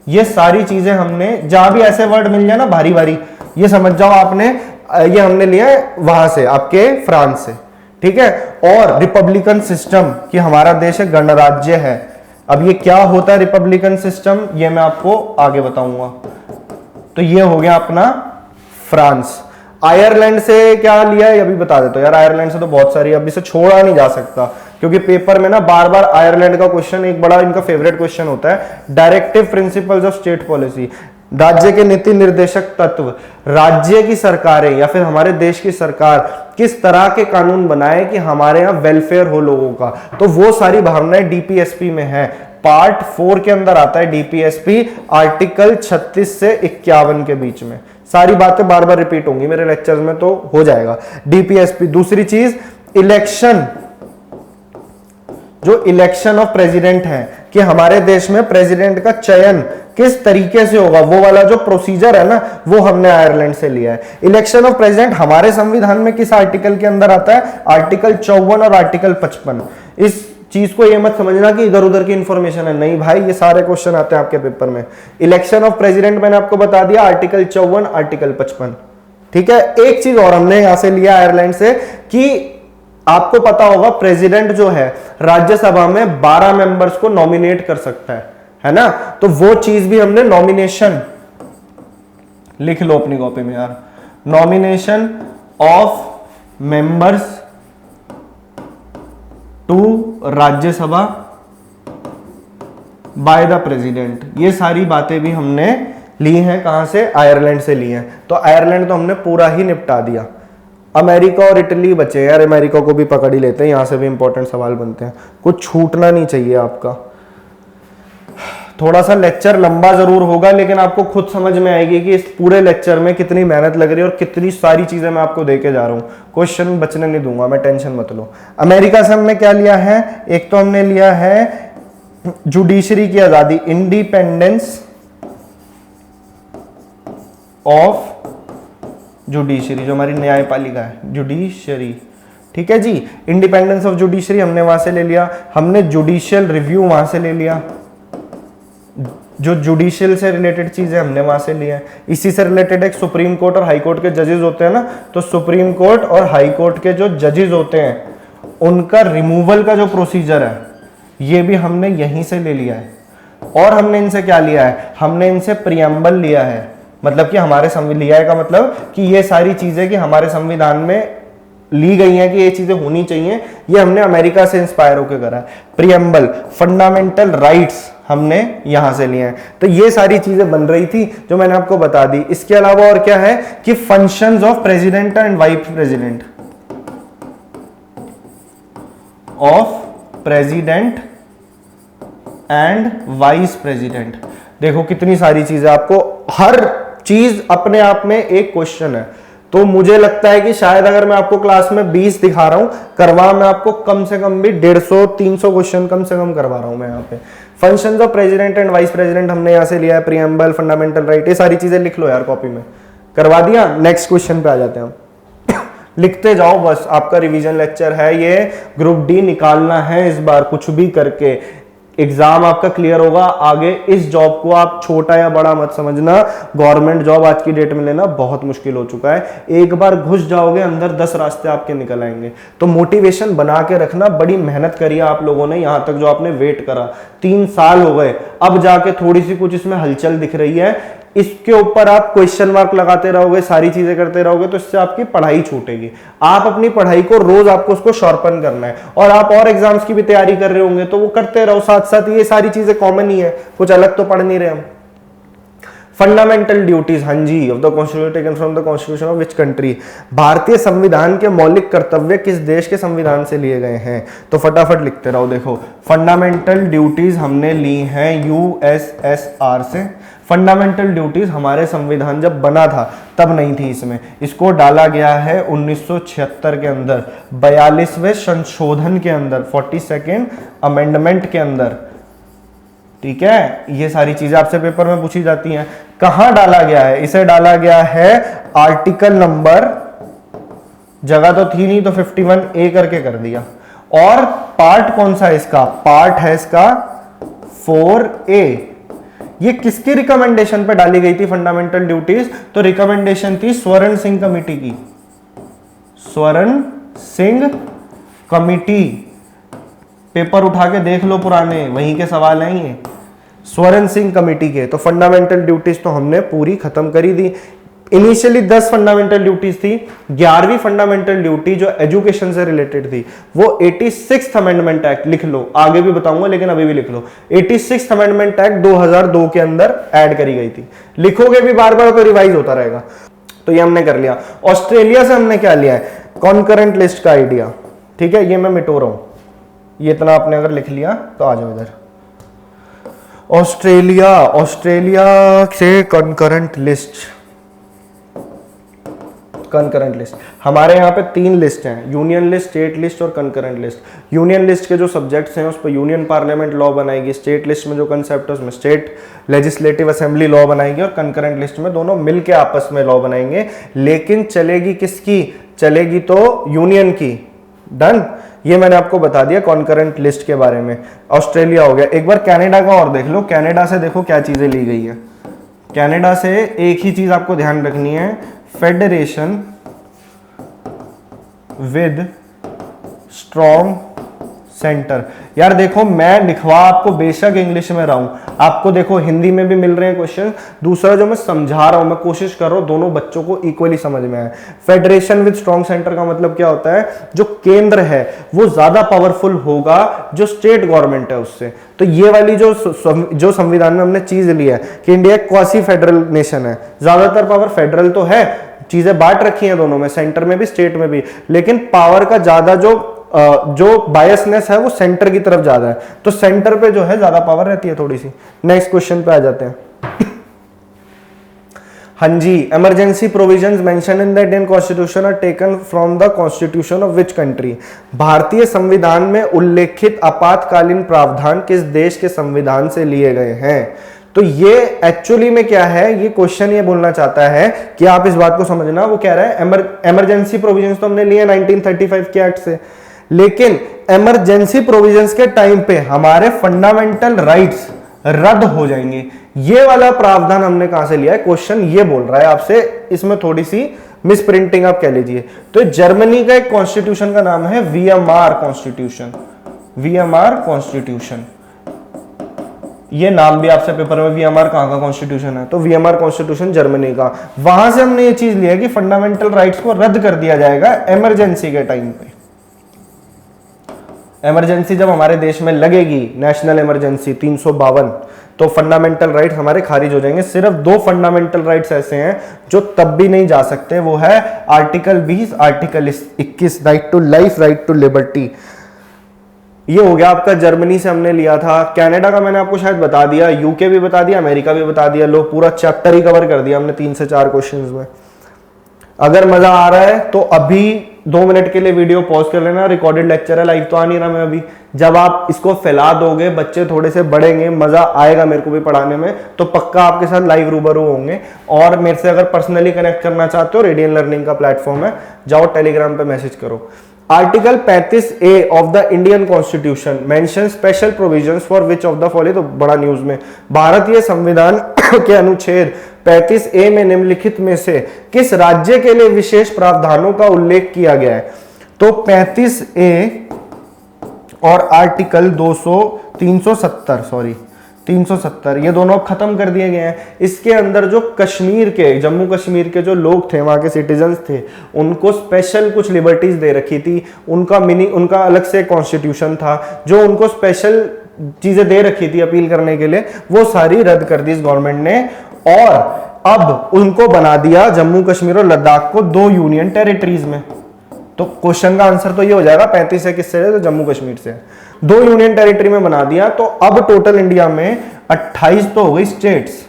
ये सारी चीजें हमने, जहां भी ऐसे वर्ड मिल जाए ना भारी भारी, ये समझ जाओ आपने, ये हमने लिया है वहां से, आपके फ्रांस से, ठीक है। और रिपब्लिकन सिस्टम, कि हमारा देश है गणराज्य है। अब ये क्या होता है रिपब्लिकन सिस्टम, ये मैं आपको आगे बताऊंगा। तो ये हो गया अपना फ्रांस। आयरलैंड से क्या लिया है अभी बता देता हूं यार, आयरलैंड से तो बहुत सारी, अभी से छोड़ा नहीं जा सकता, क्योंकि पेपर में ना बार बार आयरलैंड का क्वेश्चन एक बड़ा इनका फेवरेट क्वेश्चन होता है। Directive principles of state policy, राज्य के नीति निर्देशक तत्व, राज्य की सरकारें या फिर हमारे देश की सरकार किस तरह के कानून बनाए कि हमारे यहाँ वेलफेयर हो लोगों का, तो वो सारी भावनाएं डीपीएसपी में है। पार्ट 4 के अंदर आता है डीपीएसपी, आर्टिकल 36 से 51 के बीच में। सारी बातें बार बार रिपीट होंगी मेरे लेक्चर्स में, तो हो जाएगा डीपीएसपी। दूसरी चीज इलेक्शन, जो इलेक्शन ऑफ प्रेसिडेंट है, कि हमारे देश में प्रेसिडेंट का चयन किस तरीके से होगा, वो वाला जो प्रोसीजर है ना, वो हमने आयरलैंड से लिया है। इलेक्शन ऑफ प्रेसिडेंट हमारे संविधान में किस आर्टिकल के अंदर आता है? आर्टिकल 54 और आर्टिकल 55। इस चीज को ये मत समझना कि इधर उधर की इंफॉर्मेशन है, नहीं भाई, ये सारे क्वेश्चन आते हैं आपके पेपर में। इलेक्शन ऑफ प्रेसिडेंट मैंने आपको बता दिया, आर्टिकल 54, आर्टिकल 55, ठीक है। एक चीज और हमने यहां से लिया आयरलैंड से, कि आपको पता होगा प्रेसिडेंट जो है राज्यसभा में 12 मेंबर्स को नॉमिनेट कर सकता है ना, तो वो चीज भी हमने नॉमिनेशन लिख लो अपनी कॉपी में यार, nomination of members to Rajya Sabha by the president, ये सारी बातें भी हमने ली हैं। कहां से? आयरलैंड से ली हैं। तो आयरलैंड तो हमने पूरा ही निपटा दिया। अमेरिका और इटली बचे यार, अमेरिका को भी पकड़ ही लेते हैं, यहां से भी इंपॉर्टेंट सवाल बनते हैं, कुछ छूटना नहीं चाहिए आपका। थोड़ा सा लेक्चर लंबा जरूर होगा, लेकिन आपको खुद समझ में आएगी कि इस पूरे लेक्चर में कितनी मेहनत लग रही है और कितनी सारी चीजें मैं आपको देके जा रहा हूं। क्वेश्चन बचने नहीं दूंगा मैं, टेंशन मत लो। अमेरिका से हमने क्या लिया है? एक तो हमने लिया है जुडिशरी की आजादी, इंडिपेंडेंस ऑफ जुडिशरी, जो हमारी न्यायपालिका है, जुडिशरी, ठीक है जी। इंडिपेंडेंस ऑफ जुडिशरी हमने वहां से ले लिया। हमने जुडिशियल रिव्यू वहां से ले लिया, जो जुडिशियल से रिलेटेड चीजें हमने वहां से लिया है। इसी से रिलेटेड एक सुप्रीम कोर्ट और हाई कोर्ट के जजेस होते हैं ना, तो सुप्रीम कोर्ट और हाई कोर्ट के जो जजेस होते हैं उनका रिमूवल का जो प्रोसीजर है, ये भी हमने यहीं से ले लिया है। और हमने इनसे क्या लिया है? हमने इनसे प्रियम्बल लिया है, मतलब कि हमारे संविधान लिया है का मतलब कि ये सारी चीजें कि हमारे संविधान में ली गई हैं कि ये चीजें होनी चाहिए, ये हमने अमेरिका से इंस्पायर होकर करा है। प्रियम्बल, फंडामेंटल राइट्स हमने यहां से लिए हैं। तो ये सारी चीजें बन रही थी जो मैंने आपको बता दी। इसके अलावा और क्या है कि functions of president and vice president, of president and vice president. देखो कितनी सारी चीजें, आपको हर चीज अपने आप में एक क्वेश्चन है, तो मुझे लगता है कि शायद अगर मैं आपको क्लास में 20 दिखा रहा हूं, करवा मैं आपको कम से कम भी 150-300 क्वेश्चन कम से कम करवा रहा हूं मैं यहाँ पे। Functions of president and vice president हमने यहाँ से लिया है, प्रीएम्बल, फंडामेंटल राइट, ये सारी चीजें लिख लो यार कॉपी में, करवा दिया। नेक्स्ट क्वेश्चन पे आ जाते हैं हम। लिखते जाओ बस, आपका रिवीजन लेक्चर है ये, ग्रुप डी निकालना है इस बार कुछ भी करके, एग्जाम आपका क्लियर होगा। आगे इस जॉब को आप छोटा या बड़ा मत समझना, गवर्नमेंट जॉब आज की डेट में लेना बहुत मुश्किल हो चुका है। एक बार घुस जाओगे अंदर 10 रास्ते आपके निकल आएंगे। तो मोटिवेशन बना के रखना, बड़ी मेहनत करी आप लोगों ने यहां तक जो आपने वेट करा, 3 साल हो गए, अब जाके थोड़ी सी कुछ इसमें हलचल दिख रही है। इसके ऊपर आप क्वेश्चन मार्क लगाते रहोगे, सारी चीजें करते रहोगे, तो इससे आपकी पढ़ाई छूटेगी। आप अपनी पढ़ाई को रोज आपको उसको शार्पन करना है, और आप और एग्जाम्स की भी तैयारी कर रहे होंगे तो वो करते रहो साथ साथ, ये सारी चीजें कॉमन ही है, कुछ अलग तो पढ़ नहीं रहे हम। फंडामेंटल ड्यूटीज, हाँ जी, of the constitution taken from the constitution of which country, भारतीय संविधान के मौलिक कर्तव्य किस देश के संविधान से लिए गए हैं? तो फटाफट लिखते रहो। देखो फंडामेंटल ड्यूटीज हमने ली हैं यूएसएसआर से। फंडामेंटल ड्यूटीज हमारे संविधान जब बना था तब नहीं थी इसमें, इसको डाला गया है 1976 के अंदर, 42वें संशोधन के अंदर, 42nd अमेंडमेंट के अंदर। ठीक है, ये सारी चीजें आपसे पेपर में पूछी जाती हैं। कहां डाला गया है? इसे डाला गया है आर्टिकल नंबर, जगह तो थी नहीं तो 51A करके कर दिया। और पार्ट कौन सा है इसका? पार्ट है इसका 4A। ये किसकी रिकमेंडेशन पे डाली गई थी फंडामेंटल ड्यूटीज? तो रिकमेंडेशन थी स्वर्ण सिंह कमेटी की, स्वर्ण सिंह कमेटी। पेपर उठा के देख लो पुराने, वहीं के सवाल हैं ये, स्वर्ण सिंह कमेटी के। तो फंडामेंटल ड्यूटीज तो हमने पूरी खत्म करी दी। इनिशियली 10 फंडामेंटल ड्यूटीज थी, 11वीं फंडामेंटल ड्यूटी जो एजुकेशन से रिलेटेड थी वो 86th अमेंडमेंट एक्ट, लिख लो, आगे भी बताऊंगा लेकिन अभी भी लिख लो, 86th अमेंडमेंट एक्ट 2002 के अंदर ऐड करी गई थी। लिखोगे भी बार बार तो रिवाइज होता रहेगा। तो ये हमने कर लिया। ऑस्ट्रेलिया से हमने क्या लिया है? कॉन्करेंट लिस्ट का आइडिया। ठीक है, ये मैं मिटो रहा हूं, ये इतना आपने अगर लिख लिया तो आ जाओ इधर। ऑस्ट्रेलिया से कंकरेंट लिस्ट, कंकरेंट लिस्ट हमारे यहाँ पे 3 लिस्ट हैं, यूनियन लिस्ट, स्टेट लिस्ट और कंकरेंट लिस्ट। यूनियन लिस्ट के जो सब्जेक्ट्स हैं उस पर यूनियन पार्लियामेंट लॉ बनाएगी, स्टेट लिस्ट में जो कंसेप्ट है उसमें स्टेट लेजिस्लेटिव असेंबली लॉ बनाएगी, और कंकरेंट लिस्ट में दोनों मिलके आपस में लॉ बनाएंगे। लेकिन चलेगी किसकी? चलेगी तो यूनियन की। डन, ये मैंने आपको बता दिया कॉन्करेंट लिस्ट के बारे में। ऑस्ट्रेलिया हो गया। एक बार कनाडा का और देख लो। कनाडा से देखो क्या चीजें ली गई है। कनाडा से एक ही चीज आपको ध्यान रखनी है, फेडरेशन विद स्ट्रॉन्ग सेंटर। यार देखो, मैं लिखवा आपको बेशक इंग्लिश में रहा हूं, आपको देखो हिंदी में भी मिल रहे हैं क्वेश्चन। दूसरा जो मैं समझा रहा हूं, मैं कोशिश कर रहा हूं दोनों बच्चों को इक्वली समझ में आए। फेडरेशन विद स्ट्रॉन्ग सेंटर का मतलब क्या होता है? जो केंद्र है वो ज्यादा पावरफुल होगा जो स्टेट गवर्नमेंट है उससे। तो ये वाली जो संविधान में हमने चीज ली है कि इंडिया क्वासी फेडरल नेशन है, ज्यादातर पावर फेडरल तो है, चीजें बांट रखी हैं दोनों में, सेंटर में भी स्टेट में भी, लेकिन पावर का ज्यादा जो बायसनेस है वो सेंटर की तरफ ज्यादा है। तो सेंटर पे जो है ज्यादा पावर रहती है थोड़ी सी। नेक्स्ट क्वेश्चन पे आ जाते हैं। हाँ जी, emergency provisions mention in the Indian constitution are taken from the constitution of which country? भारतीय संविधान में उल्लेखित आपातकालीन प्रावधान किस देश के संविधान से लिए गए हैं? तो ये एक्चुअली में क्या है, ये क्वेश्चन ये बोलना चाहता है कि आप इस बात को समझना। वो कह रहा है इमरजेंसी प्रोविजंस तो हमने लिए 1935 के एक्ट से, लेकिन इमरजेंसी प्रोविजंस के टाइम पे हमारे फंडामेंटल राइट्स रद्द हो जाएंगे। ये वाला प्रावधान हमने कहां से लिया है? क्वेश्चन ये बोल रहा है आपसे, इसमें थोड़ी सी मिस प्रिंटिंग आप कह लीजिए। तो जर्मनी का एक कॉन्स्टिट्यूशन का नाम है वीएमआर कॉन्स्टिट्यूशन। वीएमआर कॉन्स्टिट्यूशन, ये नाम भी आपसे पेपर में, वीएमआर कहां का कॉन्स्टिट्यूशन है? तो वीएमआर कॉन्स्टिट्यूशन जर्मनी का। वहां से हमने ये चीज लिया कि फंडामेंटल राइट्स को रद्द कर दिया जाएगा इमरजेंसी के टाइम पे। इमरजेंसी जब हमारे देश में लगेगी, नेशनल इमरजेंसी 352, तो फंडामेंटल राइट्स हमारे खारिज हो जाएंगे। सिर्फ 2 फंडामेंटल राइट्स ऐसे हैं जो तब भी नहीं जा सकते, वो है article 20, article 21, right to life, right to liberty. ये हो गया आपका, जर्मनी से हमने लिया था। कनाडा का मैंने आपको शायद बता दिया, यूके भी बता दिया, अमेरिका भी बता दिया। लो, पूरा चैप्टर ही कवर कर दिया हमने 3 से 4 क्वेश्चंस में। अगर मजा आ रहा है तो अभी 2 मिनट के लिए वीडियो पॉज कर लेना, रिकॉर्डेड लेक्चर है, लाइव तो आ नहीं रहा मैं अभी। जब आप इसको फैला दोगे, बच्चे थोड़े से बढ़ेंगे, मजा आएगा मेरे को भी पढ़ाने में, तो पक्का आपके साथ लाइव रूबरू होंगे। और मेरे से अगर पर्सनली कनेक्ट करना चाहते हो, रेडियन लर्निंग का प्लेटफॉर्म है, जाओ टेलीग्राम पे मैसेज करो। Article 35A of the Indian constitution mention special provisions for which of the following, तो बड़ा न्यूज में, भारतीय संविधान के अनुच्छेद 35A में निम्नलिखित में से किस राज्य के लिए विशेष प्रावधानों का उल्लेख किया गया है? तो 35A और आर्टिकल 370 ये दोनों खत्म कर दिए गए हैं। इसके अंदर जो कश्मीर के, जम्मू कश्मीर के जो लोग थे, वहां के सिटीजन्स थे, उनको स्पेशल कुछ लिबर्टीज दे रखी थी, उनका अलग से कॉन्स्टिट्यूशन था जो उनको स्पेशल चीजें दे रखी थी अपील करने के लिए, वो सारी रद्द कर दी इस गवर्नमेंट ने, और अब उनको बना दिया जम्मू कश्मीर और लद्दाख को 2 यूनियन टेरिटरीज में। तो क्वेश्चन का आंसर तो ये हो जाएगा 35 है किससे है, तो जम्मू कश्मीर से। 2 यूनियन टेरिटरी में बना दिया, तो अब टोटल इंडिया में 28 तो हो गई स्टेट्स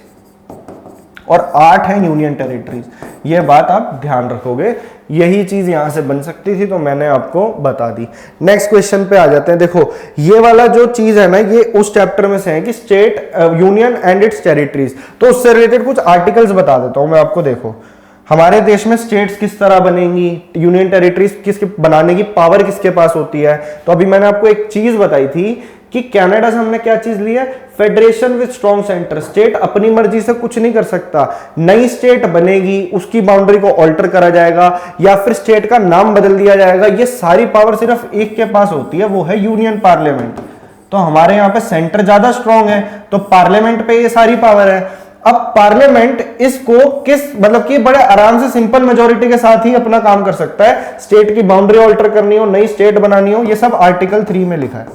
और 8 है यूनियन टेरिटरीज। ये बात आप ध्यान रखोगे, यही चीज यहां से बन सकती थी, तो मैंने आपको बता दी। नेक्स्ट क्वेश्चन पे आ जाते हैं। देखो ये वाला जो चीज है ना, ये उस चैप्टर में से है कि state union and it's territories, तो उससे रिलेटेड कुछ आर्टिकल्स बता देता हूं मैं आपको। देखो हमारे देश में स्टेट्स किस तरह बनेंगी, यूनियन टेरिटरीज किसके बनाने की पावर किसके पास होती है। तो अभी मैंने आपको एक चीज बताई थी कि कनाडा से हमने क्या चीज ली है, federation with strong centre. State अपनी मर्जी से कुछ नहीं कर सकता, नई स्टेट बनेगी, उसकी बाउंड्री को ऑल्टर करा जाएगा या फिर स्टेट का नाम बदल दिया जाएगा, ये सारी पावर सिर्फ एक के पास होती है, वो है यूनियन पार्लियामेंट। तो हमारे यहाँ पे सेंटर ज्यादा स्ट्रॉन्ग है, तो पार्लियामेंट पे ये सारी पावर है। अब पार्लियामेंट इसको मतलब कि बड़े आराम से सिंपल मेजोरिटी के साथ ही अपना काम कर सकता है। स्टेट की बाउंड्री ऑल्टर करनी हो, नई स्टेट बनानी हो, ये सब आर्टिकल 3 में लिखा है।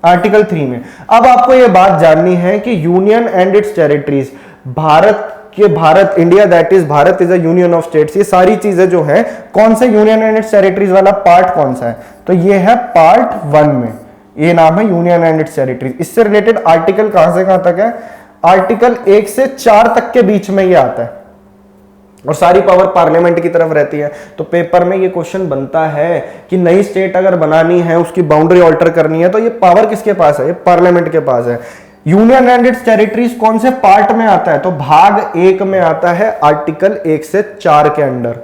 आर्टिकल 3 में। अब आपको यह बात जाननी है कि union and it's territories, Bharat India that is Bharat is a union of states, ये सारी चीजें जो है, कौन से यूनियन एंड इट्स टेरिटरीज वाला पार्ट कौन सा है, तो ये है पार्ट 1 में, ये नाम है यूनियन एंड इट्स टेरिटरीज। इससे रिलेटेड आर्टिकल कहां से कहां तक है, आर्टिकल 1 से 4 तक के बीच में ये आता है, और सारी पावर पार्लियामेंट की तरफ रहती है। तो पेपर में ये क्वेश्चन बनता है कि नई स्टेट अगर बनानी है, उसकी बाउंड्री ऑल्टर करनी है, तो ये पावर किसके पास है, ये पार्लियामेंट के पास है। यूनियन एंड इट्स टेरिटरीज कौन से पार्ट में आता है, तो भाग 1 में आता है, आर्टिकल 1 से 4 के अंडर।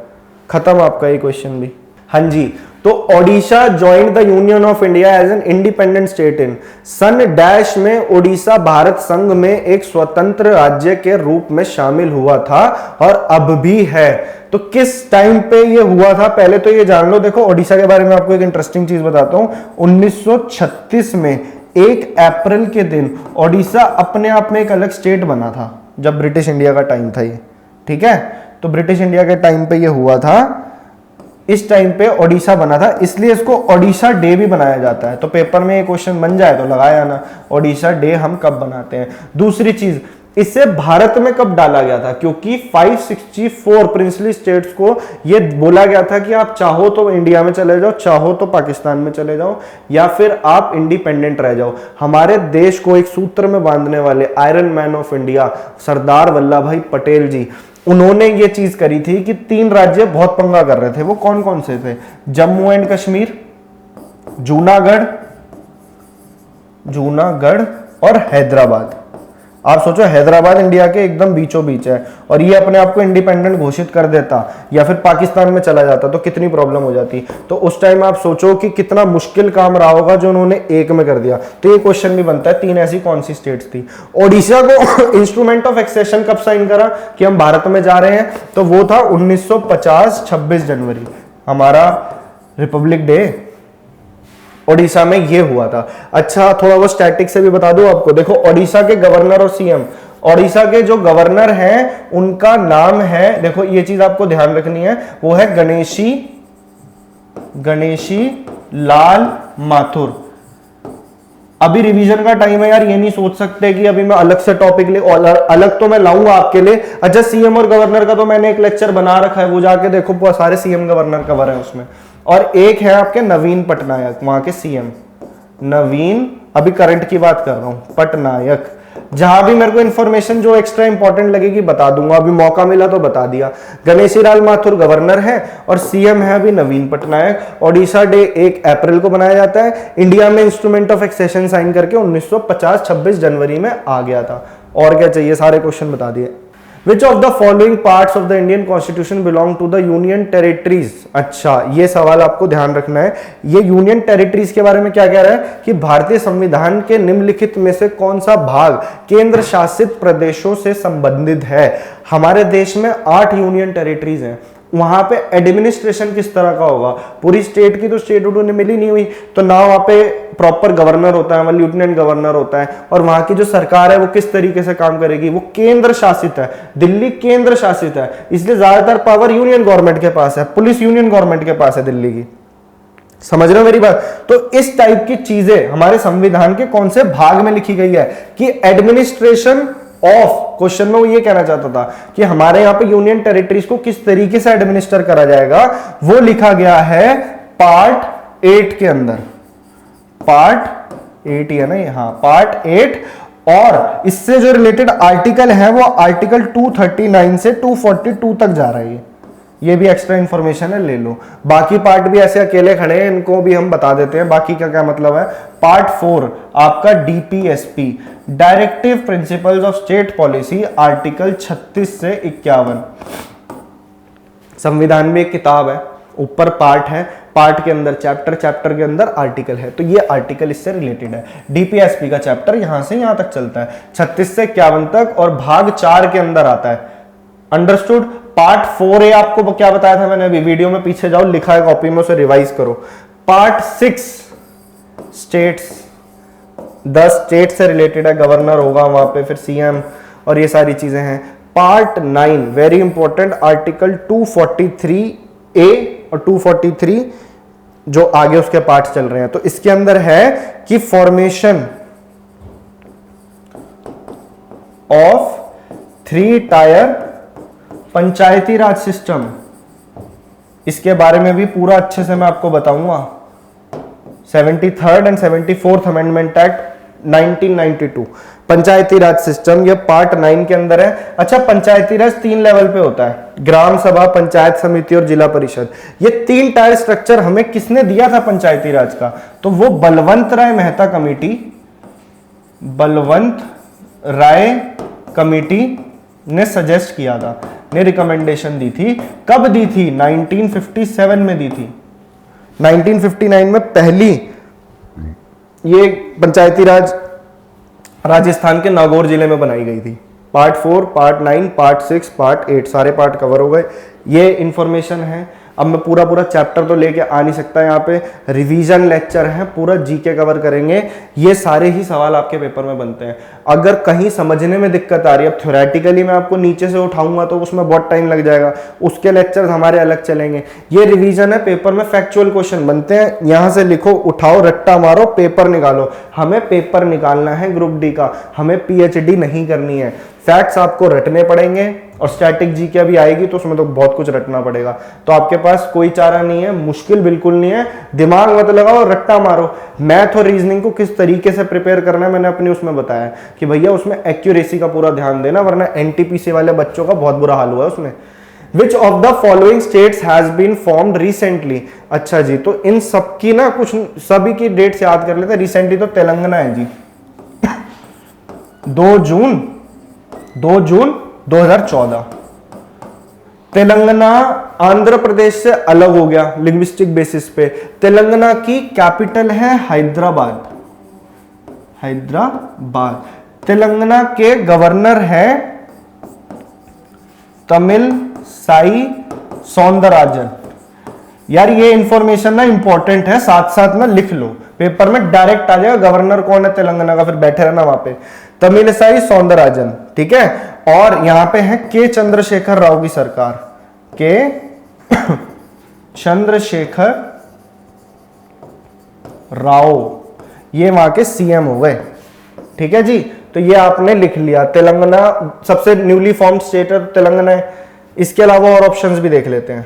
खत्म आपका ये क्वेश्चन भी। हाँ जी, तो Odisha joined the union of India as an independent state in सन डैश में ओडिशा भारत संघ में एक स्वतंत्र राज्य के रूप में शामिल हुआ था और अब भी है। तो किस टाइम पे ये हुआ था, पहले तो ये जान लो। देखो ओडिशा के बारे में आपको एक इंटरेस्टिंग चीज बताता हूं। 1936 में 1 अप्रैल के दिन ओडिशा अपने आप में एक अलग स्टेट बना था, जब ब्रिटिश इंडिया का टाइम था ये, ठीक है। तो ब्रिटिश इंडिया के टाइम पे ये हुआ था, इस टाइम पे ओडिशा बना था, इसलिए इसको ओडिशा डे भी बनाया जाता है। तो पेपर में ये क्वेश्चन बन जाए तो लगाया ना, ओडिशा डे हम कब बनाते हैं। दूसरी चीज, इसे भारत में कब डाला गया था, क्योंकि 564 प्रिंसली स्टेट्स को ये बोला गया था कि आप चाहो तो इंडिया में चले जाओ, चाहो तो पाकिस्तान में चले जाओ, या फिर आप इंडिपेंडेंट रह जाओ। हमारे देश को एक सूत्र में बांधने वाले iron man of India Sardar Vallabh भाई पटेल जी, उन्होंने ये चीज करी थी कि 3 राज्य बहुत पंगा कर रहे थे। वो कौन कौन से थे, जम्मू एंड कश्मीर, जूनागढ़ और हैदराबाद। आप सोचो हैदराबाद इंडिया के एकदम बीचों बीच है, और ये अपने आप को इंडिपेंडेंट घोषित कर देता या फिर पाकिस्तान में चला जाता तो कितनी प्रॉब्लम हो जाती। तो उस टाइम आप सोचो कि कितना मुश्किल काम रहा होगा जो उन्होंने एक में कर दिया। तो ये क्वेश्चन भी बनता है, 3 ऐसी कौन सी स्टेट्स थी। ओडिशा को इंस्ट्रूमेंट ऑफ एक्सेशन कब साइन करा कि हम भारत में जा रहे हैं, तो वो था 1950 26 जनवरी, हमारा रिपब्लिक डे ओडिशा में ये हुआ था। अच्छा, थोड़ा वो स्टैटिक से भी बता दूं आपको। देखो ओडिशा के गवर्नर और सीएम, ओडिशा के जो गवर्नर हैं उनका नाम है, देखो ये चीज आपको ध्यान रखनी है, वो है गणेशी लाल माथुर। अभी रिवीजन का टाइम है यार, ये नहीं सोच सकते कि अभी मैं अलग से टॉपिक ले, अलग तो मैं लाऊंगा आपके लिए। अच्छा, सीएम और गवर्नर का तो मैंने एक लेक्चर बना रखा है, वो जाके देखो, बहुत सारे सीएम गवर्नर कवर है उसमें। और एक है आपके नवीन पटनायक, वहां के सीएम नवीन, अभी करंट की बात कर रहा हूं, पटनायक। जहां भी मेरे को इन्फॉर्मेशन जो एक्स्ट्रा इंपॉर्टेंट लगेगी बता दूंगा, अभी मौका मिला तो बता दिया। गणेशी लाल माथुर गवर्नर है और सीएम है अभी नवीन पटनायक। ओडिशा डे 1 अप्रैल को मनाया जाता है। इंडिया में इंस्ट्रूमेंट ऑफ एक्सेशन साइन करके 1950 26 जनवरी में आ गया था। और क्या चाहिए, सारे क्वेश्चन बता दिए। Which of the following parts of the Indian Constitution belong to the Union Territories? अच्छा, ये सवाल आपको ध्यान रखना है। ये यूनियन टेरिटरीज के बारे में क्या कह रहा है कि भारतीय संविधान के निम्नलिखित में से कौन सा भाग केंद्र शासित प्रदेशों से संबंधित है। हमारे देश में 8 यूनियन टेरिटरीज हैं। वहां पे एडमिनिस्ट्रेशन किस तरह का होगा, पूरी स्टेट की तो स्टेट उन्होंने मिली नहीं हुई, तो ना वहां पे प्रॉपर गवर्नर होता है, वहां लेफ्टिनेंट गवर्नर होता है, और वहां की जो सरकार है वो किस तरीके से काम करेगी, वो केंद्र शासित है। दिल्ली केंद्र शासित है, इसलिए ज्यादातर पावर यूनियन गवर्नमेंट के पास है, पुलिस यूनियन गवर्नमेंट के पास है दिल्ली की। समझ रहे हो मेरी बात? तो इस टाइप की चीजें हमारे संविधान के कौन से भाग में लिखी गई है कि एडमिनिस्ट्रेशन ऑफ, क्वेश्चन में वो ये कहना चाहता था कि हमारे यहां पे यूनियन टेरिटरीज को किस तरीके से एडमिनिस्टर करा जाएगा, वो लिखा गया है पार्ट 8 के अंदर। पार्ट 8 है ना, हाँ पार्ट 8। और इससे जो रिलेटेड आर्टिकल है वो आर्टिकल 239 से 242 तक जा रहा है। ये भी एक्स्ट्रा इंफॉर्मेशन है, ले लो। बाकी पार्ट भी ऐसे अकेले खड़े हैं, इनको भी हम बता देते हैं बाकी का क्या मतलब है। पार्ट 4 आपका DPSP, directive principles of state policy, article 36 से 51। संविधान में एक किताब है, ऊपर पार्ट है, पार्ट के अंदर चैप्टर, चैप्टर के अंदर आर्टिकल है, तो ये आर्टिकल इससे रिलेटेड है। डीपीएसपी का चैप्टर यहां से यहां तक चलता है, 36 से 51 तक, और भाग 4 के अंदर आता है। अंडरस्टूड? पार्ट 4A आपको क्या बताया था मैंने अभी, वीडियो में पीछे जाओ, लिखा है कॉपी में, उसे रिवाइज करो। पार्ट 6 स्टेट्स, 10 स्टेट से रिलेटेड है, गवर्नर होगा वहां पे, फिर सीएम और ये सारी चीजें हैं। Part 9 very important, article 243A और 243 जो आगे उसके पार्ट चल रहे हैं, तो इसके अंदर है कि formation of 3 tyre Panchayati Raj system, इसके बारे में भी पूरा अच्छे से मैं आपको बताऊंगा। 73rd and 74th amendment act 1992, Panchayati Raj system, ये पार्ट 9 के अंदर है। अच्छा, पंचायती राज 3 लेवल पे होता है, ग्राम सभा, पंचायत समिति और जिला परिषद। ये 3 टायर स्ट्रक्चर हमें किसने दिया था पंचायती राज का, तो वो बलवंत राय मेहता कमेटी, बलवंत राय कमेटी ने सजेस्ट किया था, ने रिकमेंडेशन दी थी। कब दी थी? 1957 में दी थी। 1959 में पहली ये पंचायती राज राजस्थान के नागौर जिले में बनाई गई थी। पार्ट 4, पार्ट 9, पार्ट 6, पार्ट 8 सारे पार्ट कवर हो गए। ये इंफॉर्मेशन है। अब मैं पूरा चैप्टर तो लेके आ नहीं सकता, यहाँ पे रिवीजन लेक्चर है, पूरा जीके कवर करेंगे। ये सारे ही सवाल आपके पेपर में बनते हैं। अगर कहीं समझने में दिक्कत आ रही है, अब थ्योरेटिकली मैं आपको नीचे से उठाऊंगा तो उसमें बहुत टाइम लग जाएगा, उसके लेक्चर हमारे अलग चलेंगे। ये रिवीजन है, पेपर में फैक्चुअल क्वेश्चन बनते हैं, यहाँ से लिखो, उठाओ, रट्टा मारो, पेपर निकालो। हमें पेपर निकालना है ग्रुप डी का, हमें पीएचडी नहीं करनी है। फैक्ट्स आपको रटने पड़ेंगे और स्टैटिक जीके अभी आएगी तो उसमें तो बहुत कुछ रटना पड़ेगा। तो आपके पास कोई चारा नहीं है, मुश्किल बिल्कुल नहीं है, दिमाग मत लगाओ, रट्टा मारो। मैथ और रीजनिंग को किस तरीके से प्रिपेयर करना है मैंने अपने उसमें बताया कि भैया उसमें एक्यूरेसी का पूरा ध्यान देना, वरना एनटीपीसी वाले बच्चों का बहुत बुरा हाल हुआ है उसमें। Which of the following states has been formed recently? अच्छा जी, तो इन सबकी ना कुछ सभी की डेट्स याद कर लेते हैं। रिसेंटली तो तेलंगाना है जी, 2 जून 2014। तेलंगाना आंध्र प्रदेश से अलग हो गया लिंग्विस्टिक बेसिस पे। तेलंगाना की कैपिटल है हैदराबाद, हैदराबाद। तेलंगाना के गवर्नर है तमिल साई सौंदरराजन। यार ये इंफॉर्मेशन ना इंपॉर्टेंट है, साथ साथ में लिख लो, पेपर में डायरेक्ट आ जाएगा गवर्नर कौन है तेलंगाना का, फिर बैठे रहना वहां पे। तमिल साई सौंदरराजन, ठीक है। और यहां पे है के चंद्रशेखर राव की सरकार, के चंद्रशेखर राव, ये वहां के सीएम हो गए, ठीक है जी। तो ये आपने लिख लिया। तेलंगाना सबसे न्यूली फॉर्म्ड स्टेट है, तेलंगाना है। इसके अलावा और ऑप्शंस भी देख लेते हैं।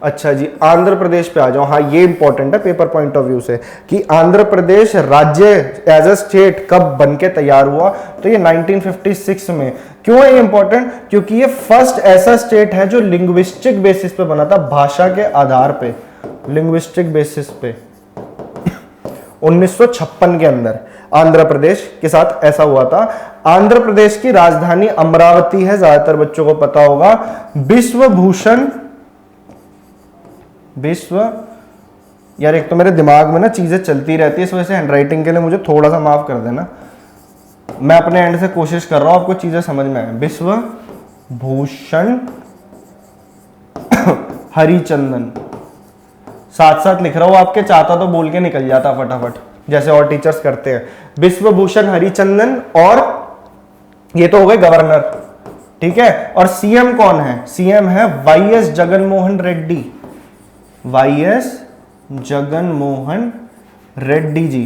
अच्छा जी, आंध्र प्रदेश पे आ जाओ। हाँ, ये इंपॉर्टेंट है पेपर पॉइंट ऑफ व्यू से कि आंध्र प्रदेश राज्य एज अ स्टेट कब बन के तैयार हुआ, तो ये 1956 में। क्यों है ये इंपॉर्टेंट? क्योंकि ये फर्स्ट ऐसा स्टेट है जो लिंग्विस्टिक बेसिस पे बना था, भाषा के आधार पे, लिंग्विस्टिक बेसिस पे 1956 के अंदर आंध्र प्रदेश के साथ ऐसा हुआ था। आंध्र प्रदेश की राजधानी अमरावती है, ज्यादातर बच्चों को पता होगा। यार एक तो मेरे दिमाग में ना चीजें चलती रहती है, इस वजह से हैंडराइटिंग के लिए मुझे थोड़ा सा माफ कर देना। मैं अपने एंड से कोशिश कर रहा हूं आपको चीजें समझ में आए। विश्व भूषण हरिचंदन, साथ साथ लिख रहा हूं आपके, चाहता तो बोल के निकल जाता फटाफट जैसे और टीचर्स करते हैं। विश्व भूषण हरिचंदन, और ये तो हो गए गवर्नर, ठीक है। और सीएम कौन है? सीएम है वाईएस जगनमोहन रेड्डी, वाईएस जगनमोहन रेड्डी जी।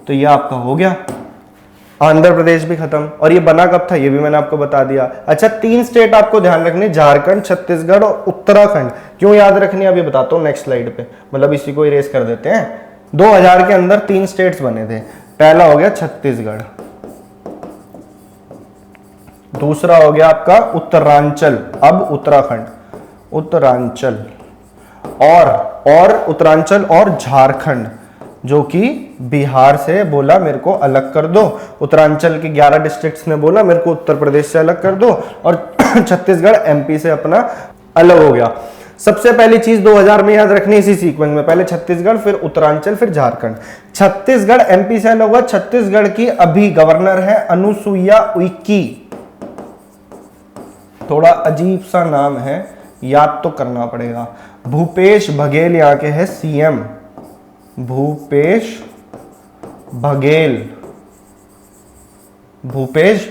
तो ये आपका हो गया, आंध्र प्रदेश भी खत्म। और ये बना कब था ये भी मैंने आपको बता दिया। अच्छा, 3 स्टेट आपको ध्यान रखने, झारखंड, छत्तीसगढ़ और उत्तराखंड। क्यों याद रखनी है अभी बताता हूं नेक्स्ट स्लाइड पे, मतलब इसी को इरेज कर देते हैं। 2000 के अंदर 3 स्टेट्स बने थे। पहला हो गया छत्तीसगढ़, दूसरा हो गया आपका उत्तरांचल, अब उत्तराखंड, उत्तरांचल और उत्तरांचल और झारखंड, जो कि बिहार से बोला मेरे को अलग कर दो। उत्तरांचल के 11 डिस्ट्रिक्ट्स ने बोला मेरे को उत्तर प्रदेश से अलग कर दो, और छत्तीसगढ़ एमपी से अपना अलग हो गया। सबसे पहली चीज 2000 में याद रखनी, इसी सीक्वेंस में, पहले छत्तीसगढ़, फिर उत्तरांचल, फिर झारखंड। छत्तीसगढ़ एमपी से अलग हुआ। छत्तीसगढ़ की अभी गवर्नर है अनुसुईया उइके, थोड़ा अजीब सा नाम है, याद तो करना पड़ेगा। भूपेश बघेल यहाँ के है सीएम, भूपेश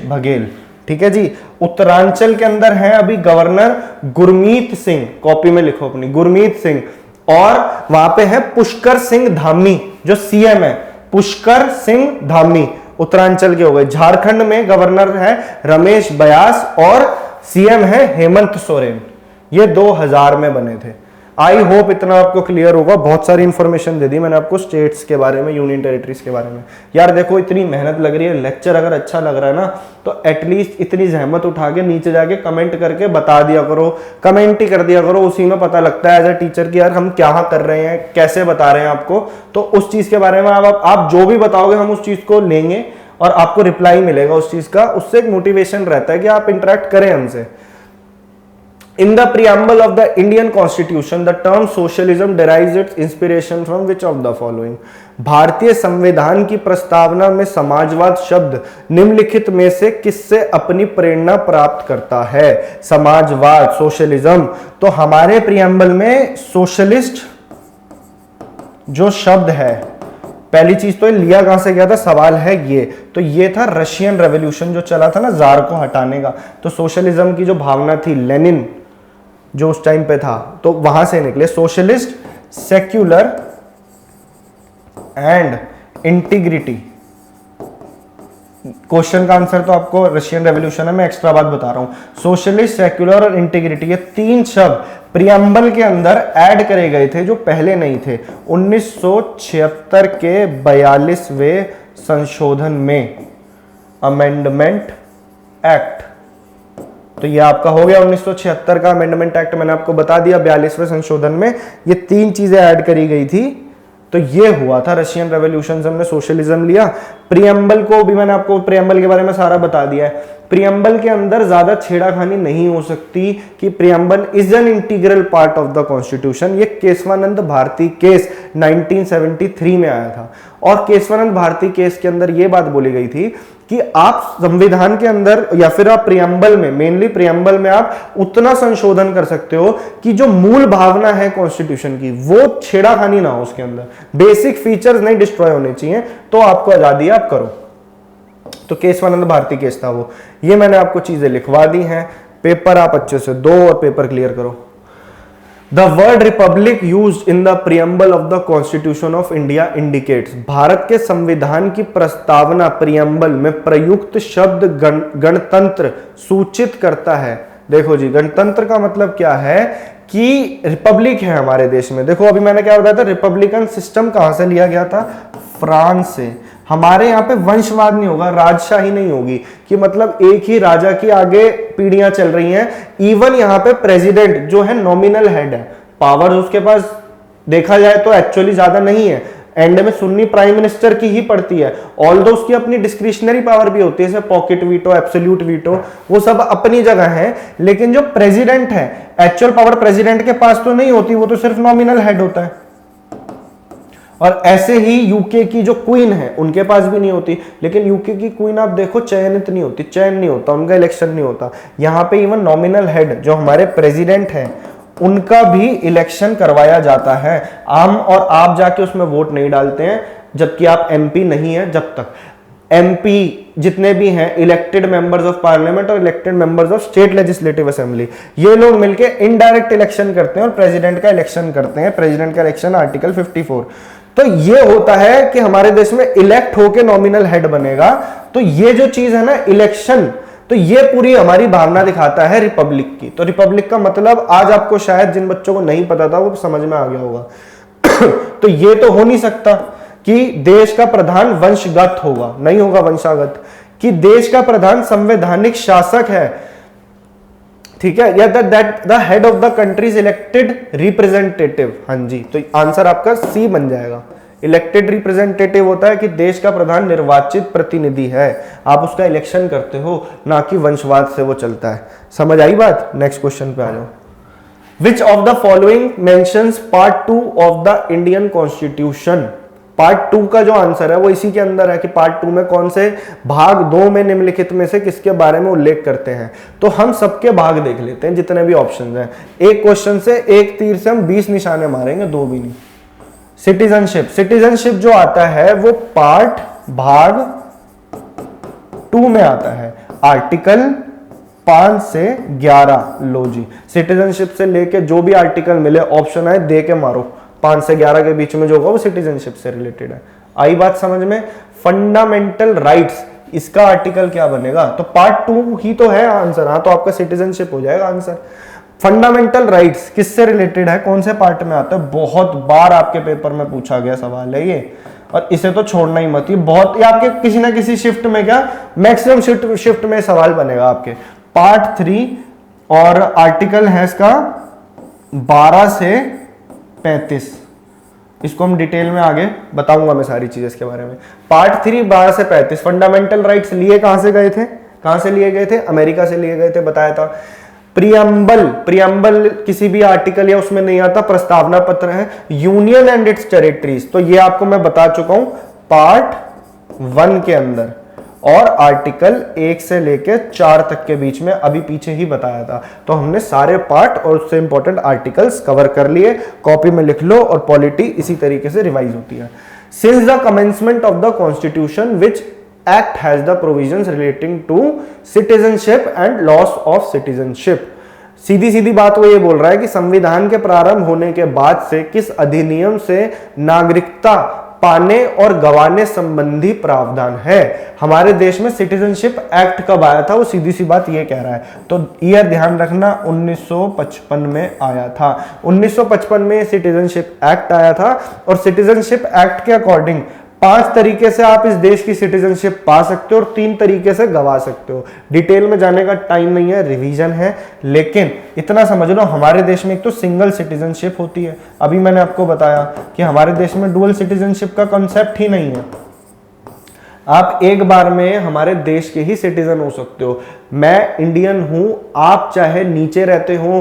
बघेल, ठीक है जी। उत्तरांचल के अंदर है अभी गवर्नर गुरमीत सिंह, कॉपी में लिखो अपनी, गुरमीत सिंह। और वहां पे है पुष्कर सिंह धामी जो सीएम है, पुष्कर सिंह धामी, उत्तरांचल के हो गए। झारखंड में गवर्नर है रमेश बयास और सीएम है हेमंत सोरेन। ये 2000 में बने थे। आई होप इतना आपको क्लियर होगा। बहुत सारी इंफॉर्मेशन दे दी मैंने आपको स्टेट्स के बारे में, यूनियन टेरिटरीज के बारे में। यार देखो इतनी मेहनत लग रही है, लेक्चर अगर अच्छा लग रहा है ना तो एटलीस्ट इतनी जहमत उठा के नीचे जाके कमेंट करके बता दिया करो, कमेंट ही कर दिया करो। उसी में पता लगता है एज अ टीचर कि यार हम क्या कर रहे हैं, कैसे बता रहे हैं आपको। तो उस चीज के बारे में आप जो भी बताओगे हम उस चीज को लेंगे और आपको रिप्लाई मिलेगा उस चीज का। उससे एक मोटिवेशन रहता है कि आप इंटरेक्ट करें हमसे। In the preamble of the Indian Constitution, the term socialism derives its inspiration from which of the following? भारतीय संविधान की प्रस्तावना में समाजवाद शब्द निम्नलिखित में से किससे अपनी प्रेरणा प्राप्त करता है? समाजवाद, सोशलिज्म। तो हमारे प्रियम्बल में सोशलिस्ट जो शब्द है, पहली चीज तो लिया कहां से गया था, सवाल है ये। तो ये था रशियन रेवोल्यूशन जो चला था ना जार को हटाने का। तो सोशलिज्म की जो भावना थी, लेनिन जो उस टाइम पे था, तो वहां से निकले socialist, secular and integrity. Question का आंसर तो आपको रशियन रेवोल्यूशन है, मैं एक्स्ट्रा बात बता रहा हूं। सोशलिस्ट, सेक्युलर और इंटीग्रिटी, ये 3 शब्द प्रियम्बल के अंदर ऐड करे गए थे जो पहले नहीं थे 1976 के 42वें संशोधन में, अमेंडमेंट एक्ट। तो ये आपका हो गया 1976 का अमेंडमेंट एक्ट, मैंने आपको बता दिया। 42वें संशोधन में ये 3 चीजें ऐड करी गई थी। तो ये हुआ था रशियन रेवोल्यूशन से हमने सोशलिज्म लिया। प्रियम्बल को भी मैंने आपको प्रियम्बल के बारे में सारा बता दिया है। प्रियम्बल के अंदर ज्यादा छेड़ाखानी नहीं हो सकती कि preamble is an integral part of the constitution. ये केशवानंद भारती केस 1973 में आया था, और केशवानंद भारती केस के अंदर ये बात बोली गई थी कि आप संविधान के अंदर या फिर आप प्रियम्बल में, मेनली प्रियम्बल में आप उतना संशोधन कर सकते हो कि जो मूल भावना है कॉन्स्टिट्यूशन की वो छेड़ाखानी ना हो, उसके अंदर बेसिक फीचर्स नहीं डिस्ट्रॉय होने चाहिए, तो आपको आजादी आप करो। तो केशवानंद भारती केस था वो। ये मैंने आपको चीजें लिखवा दी हैं, पेपर आप अच्छे से दो और पेपर क्लियर करो। The word republic used in the preamble of the Constitution of India indicates, Bharat के संविधान की प्रस्तावना प्रियम्बल में प्रयुक्त शब्द गणतंत्र सूचित करता है। देखो जी, गणतंत्र का मतलब क्या है कि रिपब्लिक है हमारे देश में। देखो अभी मैंने क्या बताया था, रिपब्लिकन सिस्टम कहां से लिया गया था, फ्रांस से। हमारे यहाँ पे वंशवाद नहीं होगा, राजशाही नहीं होगी कि मतलब एक ही राजा की आगे पीढ़ियां चल रही हैं। इवन यहाँ पे प्रेसिडेंट जो है नॉमिनल हेड है, पावर उसके पास देखा जाए तो एक्चुअली ज्यादा नहीं है, एंड में सुन्नी प्राइम मिनिस्टर की ही पड़ती है। ऑल्दो उसकी अपनी डिस्क्रिशनरी पावर भी होती है, जैसे पॉकेट वीटो, एब्सोल्यूट वीटो, वो सब अपनी जगह है। लेकिन जो प्रेसिडेंट है, एक्चुअल पावर प्रेसिडेंट के पास तो नहीं होती, वो तो सिर्फ नॉमिनल हेड होता है। और ऐसे ही यूके की जो क्वीन है उनके पास भी नहीं होती। लेकिन यूके की क्वीन आप देखो चयनित नहीं होती, चयन नहीं होता, उनका इलेक्शन नहीं होता। यहाँ पे इवन नॉमिनल हेड जो हमारे प्रेसिडेंट हैं उनका भी इलेक्शन करवाया जाता है। आम और आप जाके उसमें वोट नहीं डालते हैं, जबकि आप एमपी नहीं है। जब तक एमपी जितने भी हैं, इलेक्टेड मेंबर्स ऑफ पार्लियामेंट और elected members of state legislative assembly, ये लोग मिलके इनडायरेक्ट इलेक्शन करते हैं और प्रेसिडेंट का इलेक्शन करते हैं। प्रेसिडेंट का इलेक्शन आर्टिकल 54। तो ये होता है कि हमारे देश में इलेक्ट होके नॉमिनल हेड बनेगा। तो ये जो चीज है ना इलेक्शन, तो ये पूरी हमारी भावना दिखाता है रिपब्लिक की। तो रिपब्लिक का मतलब आज आपको शायद जिन बच्चों को नहीं पता था वो समझ में आ गया होगा। तो ये तो हो नहीं सकता कि देश का प्रधान वंशगत होगा, नहीं होगा वंशागत, कि देश का प्रधान संवैधानिक शासक है, ठीक है, या that the head of the country is elected representative. हाँ जी, तो आंसर आपका सी बन जाएगा। इलेक्टेड रिप्रेजेंटेटिव होता है कि देश का प्रधान निर्वाचित प्रतिनिधि है, आप उसका इलेक्शन करते हो, ना कि वंशवाद से वो चलता है। समझ आई बात? नेक्स्ट क्वेश्चन पे आ जाओ। विच of the following mentions part 2 of the Indian constitution? Part 2 का जो आंसर है वो इसी के अंदर है कि पार्ट 2 में कौन से भाग 2 में निम्नलिखित में से किसके बारे में उल्लेख करते हैं। तो हम सबके भाग देख लेते हैं जितने भी ऑप्शन हैं। एक क्वेश्चन से एक तीर से हम 20 निशाने मारेंगे, 2 भी नहीं। सिटीजनशिप, सिटीजनशिप जो आता है वो पार्ट भाग 2 में आता है, आर्टिकल 5 से 11। लो जी, सिटीजनशिप से लेके जो भी आर्टिकल मिले ऑप्शन है दे के मारो, 5 से 11 के बीच में जो होगा वो सिटीजनशिप से रिलेटेड है। आई बात समझ में? फंडामेंटल राइट्स, इसका आर्टिकल क्या बनेगा? तो पार्ट 2 ही तो है आंसर। हाँ, तो आपका सिटीजनशिप हो जाएगा आंसर। फंडामेंटल राइट्स किससे रिलेटेड है, कौन से पार्ट में आता है? बहुत बार आपके पेपर में पूछा गया सवाल है ये, और इसे तो छोड़ना ही मत। ये बहुत, ये आपके किसी ना किसी शिफ्ट में, क्या मैक्सिमम शिफ्ट में सवाल बनेगा आपके। पार्ट 3 और आर्टिकल है इसका 12 से 35। इसको हम डिटेल में आगे बताऊंगा मैं सारी चीजें इसके बारे में। पार्ट 3 12 से 35 फंडामेंटल राइट्स लिए कहां से गए थे, कहां से लिए गए थे? अमेरिका से लिए गए थे, बताया था। प्रियम्बल किसी भी आर्टिकल या उसमें नहीं आता, प्रस्तावना पत्र है। यूनियन एंड इट्स टेरिटरीज, तो ये आपको मैं बता चुका हूं पार्ट 1 के अंदर, और आर्टिकल 1 से लेकर 4 तक के बीच में अभी पीछे ही बताया था। तो हमने सारे पार्ट और उससे इंपॉर्टेंट आर्टिकल्स कवर कर लिए, कॉपी में लिख लो, और पॉलिटी इसी तरीके से रिवाइज होती है। Since the commencement of the constitution which act has the provisions relating to citizenship and loss of citizenship. सीधी सीधी बात वो ये बोल रहा है कि संविधान के प्रारंभ होने के बाद से किस अधिनियम से नागरिकता पाने और गंवाने संबंधी प्रावधान है। हमारे देश में सिटीजनशिप एक्ट कब आया था, वो सीधी सी बात ये कह रहा है। तो ईयर ध्यान रखना, 1955 में आया था। 1955 में सिटीजनशिप एक्ट आया था, और सिटीजनशिप एक्ट के अकॉर्डिंग 5 तरीके से आप इस देश की सिटीजनशिप पा सकते हो और 3 तरीके से गवा सकते हो। डिटेल में जाने का टाइम नहीं है, रिवीजन है, लेकिन इतना समझ लो हमारे देश में एक तो सिंगल सिटीजनशिप होती है। अभी मैंने आपको बताया कि हमारे देश में डुअल सिटीजनशिप का कॉन्सेप्ट ही नहीं है। आप एक बार में हमारे देश के ही सिटीजन हो सकते हो। मैं इंडियन हूं, आप चाहे नीचे रहते हो,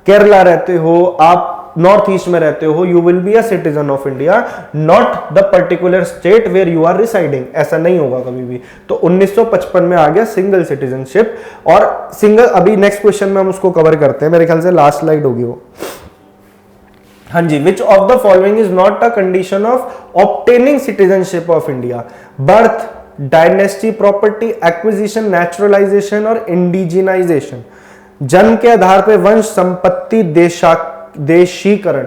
केरला रहते हो, आप नॉर्थ ईस्ट में रहते हो, you will be a citizen of India, not the particular state where you are residing. ऐसा नहीं होगा कभी भी। तो 1955 में आ गया सिंगल सिटीजनशिप। और सिंगल, अभी नेक्स्ट क्वेश्चन में हम उसको कवर करते हैं, मेरे ख्याल से लास्ट स्लाइड होगी वो। हाँ जी, which of the following is not a condition of obtaining citizenship of India? Birth, dynasty, property, acquisition, naturalisation और इंडिजिनाइजेशन। जन्म के आधार पर वंश, संपत्ति, देशीकरण।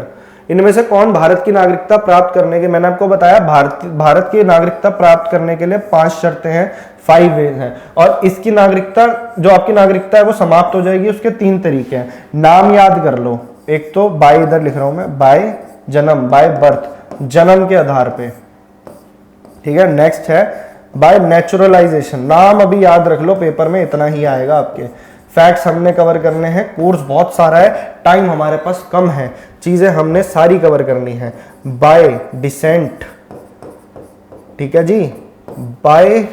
इनमें से कौन भारत की नागरिकता प्राप्त करने के, मैंने आपको बताया भारत की नागरिकता प्राप्त करने के लिए 5 शर्तें हैं, 5 वेज हैं, और इसकी नागरिकता, जो आपकी नागरिकता है वो समाप्त हो जाएगी, उसके 3 तरीके हैं। नाम याद कर लो, एक तो बाय इधर लिख रहा हूं मैं, बाय जन्म, बाय बर्थ, जन्म के आधार पे, ठीक है। नेक्स्ट है बाय नेचुरलाइजेशन, नाम अभी याद रख लो, पेपर में इतना ही आएगा आपके। फैक्ट्स हमने कवर करने हैं, कोर्स बहुत सारा है, टाइम हमारे पास कम है, चीजें हमने सारी कवर करनी है। बाय डिसेंट, ठीक है जी, बाय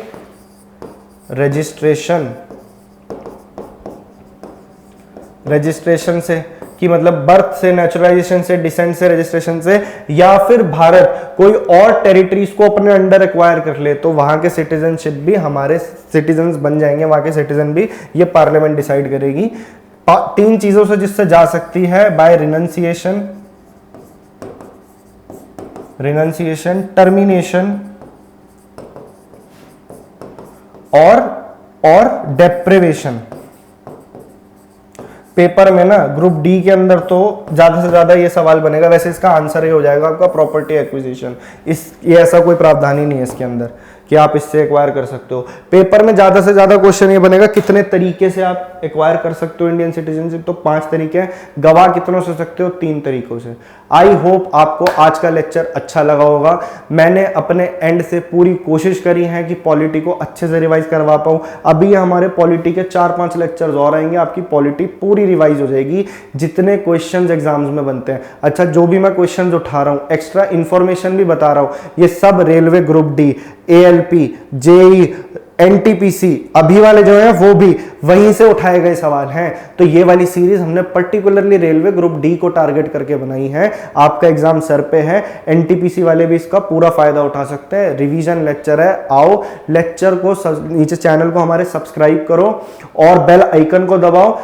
रजिस्ट्रेशन, रजिस्ट्रेशन से कि मतलब बर्थ से, नेचुरलाइजेशन से, डिसेंट से, रजिस्ट्रेशन से, या फिर भारत कोई और टेरिटरीज को अपने अंडर एक्वायर कर ले तो वहां के सिटीजनशिप भी हमारे सिटीजन्स बन जाएंगे, वहां के सिटीजन भी, ये पार्लियामेंट डिसाइड करेगी। 3 चीजों से जिससे जा सकती है, बाय रिनंसिएशन, रिनंसिएशन, टर्मिनेशन और डेप्रिवेशन। पेपर में ना ग्रुप डी के अंदर तो ज्यादा से ज्यादा ये सवाल बनेगा, वैसे इसका आंसर ये हो जाएगा आपका प्रॉपर्टी एक्विजिशन। ये ऐसा कोई प्रावधान ही नहीं है इसके अंदर कि आप इससे एक्वायर कर सकते हो। पेपर में ज्यादा से ज्यादा क्वेश्चन ये बनेगा कितने तरीके से आप एक्वायर कर सकते हो इंडियन सिटीजनशिप, तो 5 तरीके हैं। गवाह कितनों से सकते हो, 3 तरीकों से। आई होप आपको आज का लेक्चर अच्छा लगा होगा। मैंने अपने एंड से पूरी कोशिश करी है कि पॉलिटी को अच्छे से रिवाइज करवा पाऊं। अभी हमारे पॉलिटी के 4-5 लेक्चर्स और आएंगे, आपकी पॉलिटी पूरी रिवाइज हो जाएगी, जितने क्वेश्चंस एग्जाम्स में बनते हैं। अच्छा, जो भी मैं क्वेश्चंस उठा रहा हूं, एक्स्ट्रा इंफॉर्मेशन भी बता रहा हूं, ये सब railway group D, ALP, JEE, NTPC अभी वाले जो हैं वो भी वहीं से उठाए गए सवाल हैं। तो ये वाली सीरीज हमने पर्टिकुलरली रेलवे ग्रुप डी को टारगेट करके बनाई है। आपका एग्जाम सर पे है, NTPC वाले भी इसका पूरा फायदा उठा सकते हैं। रिवीजन लेक्चर है, आओ लेक्चर को नीचे चैनल को हमारे सब्सक्राइब करो और बेल आइकन को दबाओ।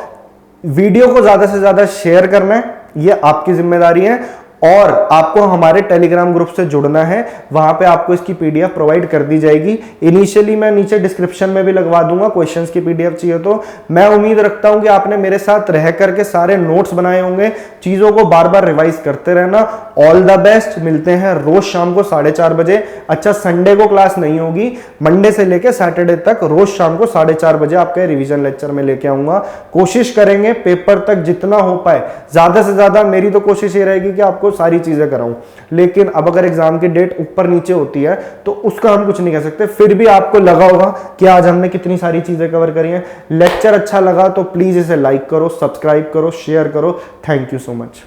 वीडियो को ज्यादा से ज्यादा शेयर करना है, ये आपकी जिम्मेदारी है। और आपको हमारे टेलीग्राम ग्रुप से जुड़ना है, वहां पे आपको इसकी PDF प्रोवाइड कर दी जाएगी। इनिशियली मैं नीचे डिस्क्रिप्शन में भी लगवा दूंगा, क्वेश्चंस की PDF चाहिए तो। मैं उम्मीद रखता हूं कि आपने मेरे साथ रह करके सारे नोट्स बनाए होंगे, चीजों को बार बार रिवाइज करते रहना। ऑल द बेस्ट, मिलते हैं रोज शाम को 4:30 बजे। अच्छा, संडे को क्लास नहीं होगी, मंडे से लेकर सैटरडे तक रोज शाम को 4:30 बजे आपके रिवीजन लेक्चर में लेके आऊंगा। कोशिश करेंगे पेपर तक जितना हो पाए, ज्यादा से ज्यादा मेरी तो कोशिश ये रहेगी कि आपको सारी चीजें कराऊं। लेकिन अब अगर एग्जाम की डेट ऊपर नीचे होती है तो उसका हम कुछ नहीं कह सकते। फिर भी आपको लगा होगा कि आज हमने कितनी सारी चीजें कवर करी हैं। लेक्चर अच्छा लगा तो प्लीज इसे लाइक करो, सब्सक्राइब करो, शेयर करो। Thank you so much.